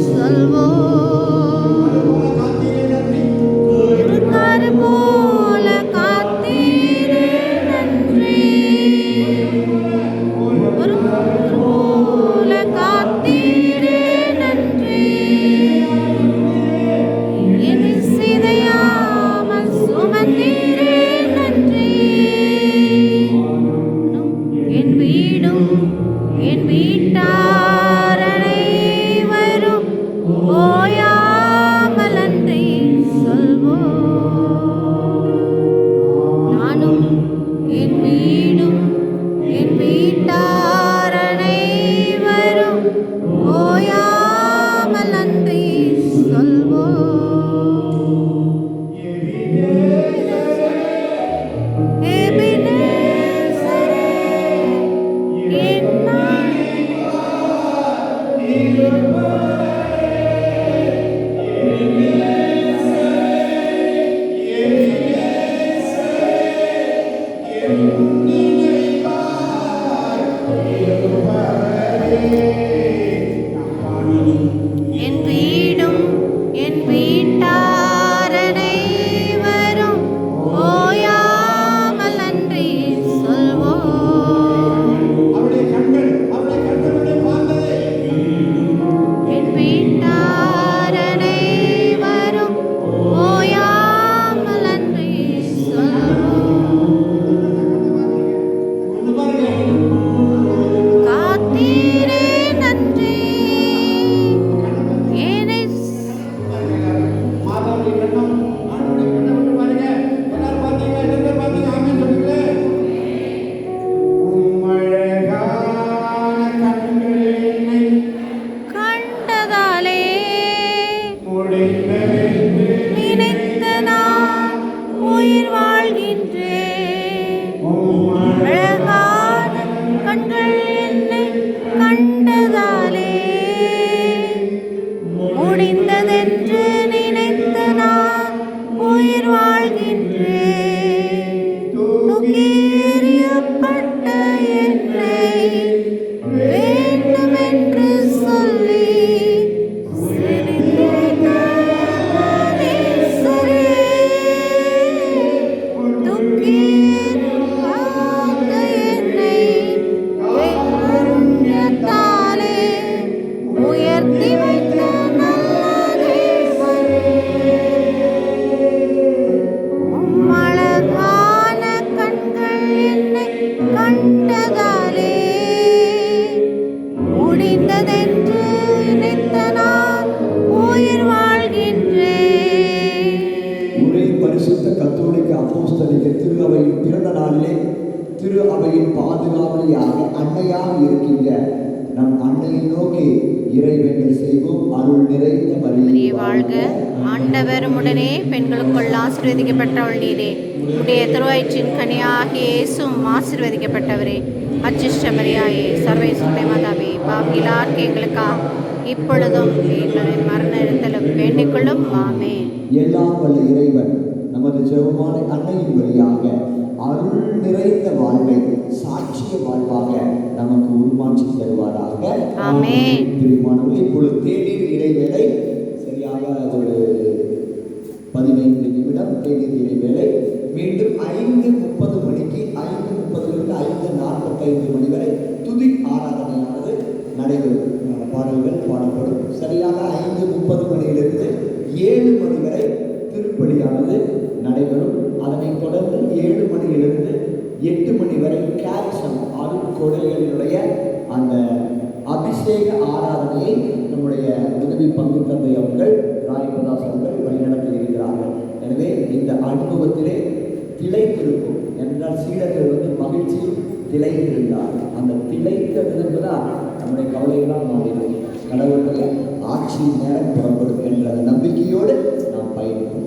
Speaker 3: சொல்வோம். இருக்காறு போல காத்தீரே நன்றி, ஒரு போல காத்தீரே நன்றி, என்னை சிதையாமல் சுமந்தீரே நன்றி. என் வீடும் என் வீட்டார் அனைவரும் ஓயாமல் நன்றி சொல்வோம். நானும் என் வீடும் என் வீட்டார் அனைவரும் ஓயாமல் நன்றி சொல்வோம். எபினேசரே, என்னாய் என் வீடும் என் வீட்டார் அனைவரும் ஓயாமல் நன்றி சொல்வோம். என் வீட்டார் அனைவரும் ஓயாமல் நன்றி சொல்வோம். காத்தீரே நன்றி, என்னை கண்டதாலே நினைத்த நான் உயிர் வாழ்கின்றேன். அழகான கண்கள் என்னை கண்டதாலே முடிந்ததென்று நினைத்த நான் உயிர் வாழ்கின்றேன். தூக்கி எறியப்பட்ட என்னை வேண்டுமென்று சொல்லி சிரித்த நேசரே, தூக்கி எறியாத என்னை காருண்யத்தாலே உயர்த்தி வைத்த நல்ல தேவனே. அழகான கண்கள் என்னை கண்டதாலே முடிந்ததென்று நினைத்த நான் உயிர் வாழ்கின்றேன்.
Speaker 2: ஒரே பரிசுத்த கத்தோலிக்க அப்போஸ்தலிக்க திரு அவையின் பிறந்த நாளிலே திரு அவையின் பாதுகாவலியாக அன்னையாக இருக்கின்ற நம் அன்னையை நோக்கி இறைவேண்டல் செய்வோம். அருள் நிறைந்த
Speaker 3: மரியே
Speaker 2: மரியே
Speaker 3: வாழ்க, ஆண்டவர் உடனே பெண்களுக்குள் ஆசீர்வதிக்கப்பட்டவள் நீரே. உடைய திருவயிற்றின் கனியாகிய இயேசுவும் ஆசீர்வதிக்கப்பட்டவரே. அச்சிஷ்ட மரியாயே, சர்வேஸ்வருடைய மாதாவே, பாவிகளாகிய எங்களுக்காக இப்பொழுதும் எங்களின் மரண நேரத்திலும் வேண்டிக் கொள்ளும். ஆமென்.
Speaker 2: எல்லாம் வல்ல இறைவன் நமது ஜெபமான அன்னையின் வழியாக அருள் நிறைந்த வாழ்வை சாட்சிய வாழ்வாக நமக்கு உருமாற்றி தருவாராக.
Speaker 3: ஆமென்.
Speaker 2: பிரியமானவர்களே, இப்பொழுது தேநீர் இடைவேளை. சரியாக ஒரு 15 நிமிடம் தேநீர் இடைவேளை. மீண்டும் 5:30 மணிக்கு 5:30 5:45 மணி வரை துதி ஆராதனையானது நடைபெறும். பாடல்கள் பாடப்படும். சரியாக 5:30 மணியிலிருந்து 7 மணி வரை திருப்பலியானது நடைபெறும். அதனைத் தொடர்ந்து 7 மணியிலிருந்து 8 மணி வரை கேரிசம் அருட்கொடைகளினுடைய அந்த அபிஷேக ஆராதனையை நம்முடைய உதவி பங்கு தந்தை அவர்கள் ராயபிரதாஸ் அவர்கள் வழிநடத்தி இருக்கிறார்கள். எனவே இந்த அனுபவத்திலே திளைத்திருக்கும் என்றால் சீடர்கள் மகிழ்ச்சியில் திளைத்திருந்தார். அந்த திளைத்த விதம்தான் நம்முடைய கவலையெல்லாம் மாறிடும். கடவுளுடைய ஆட்சியின் நேரம் புறப்படும் என்ற நம்பிக்கையோடு நாம் பயணிப்போம்.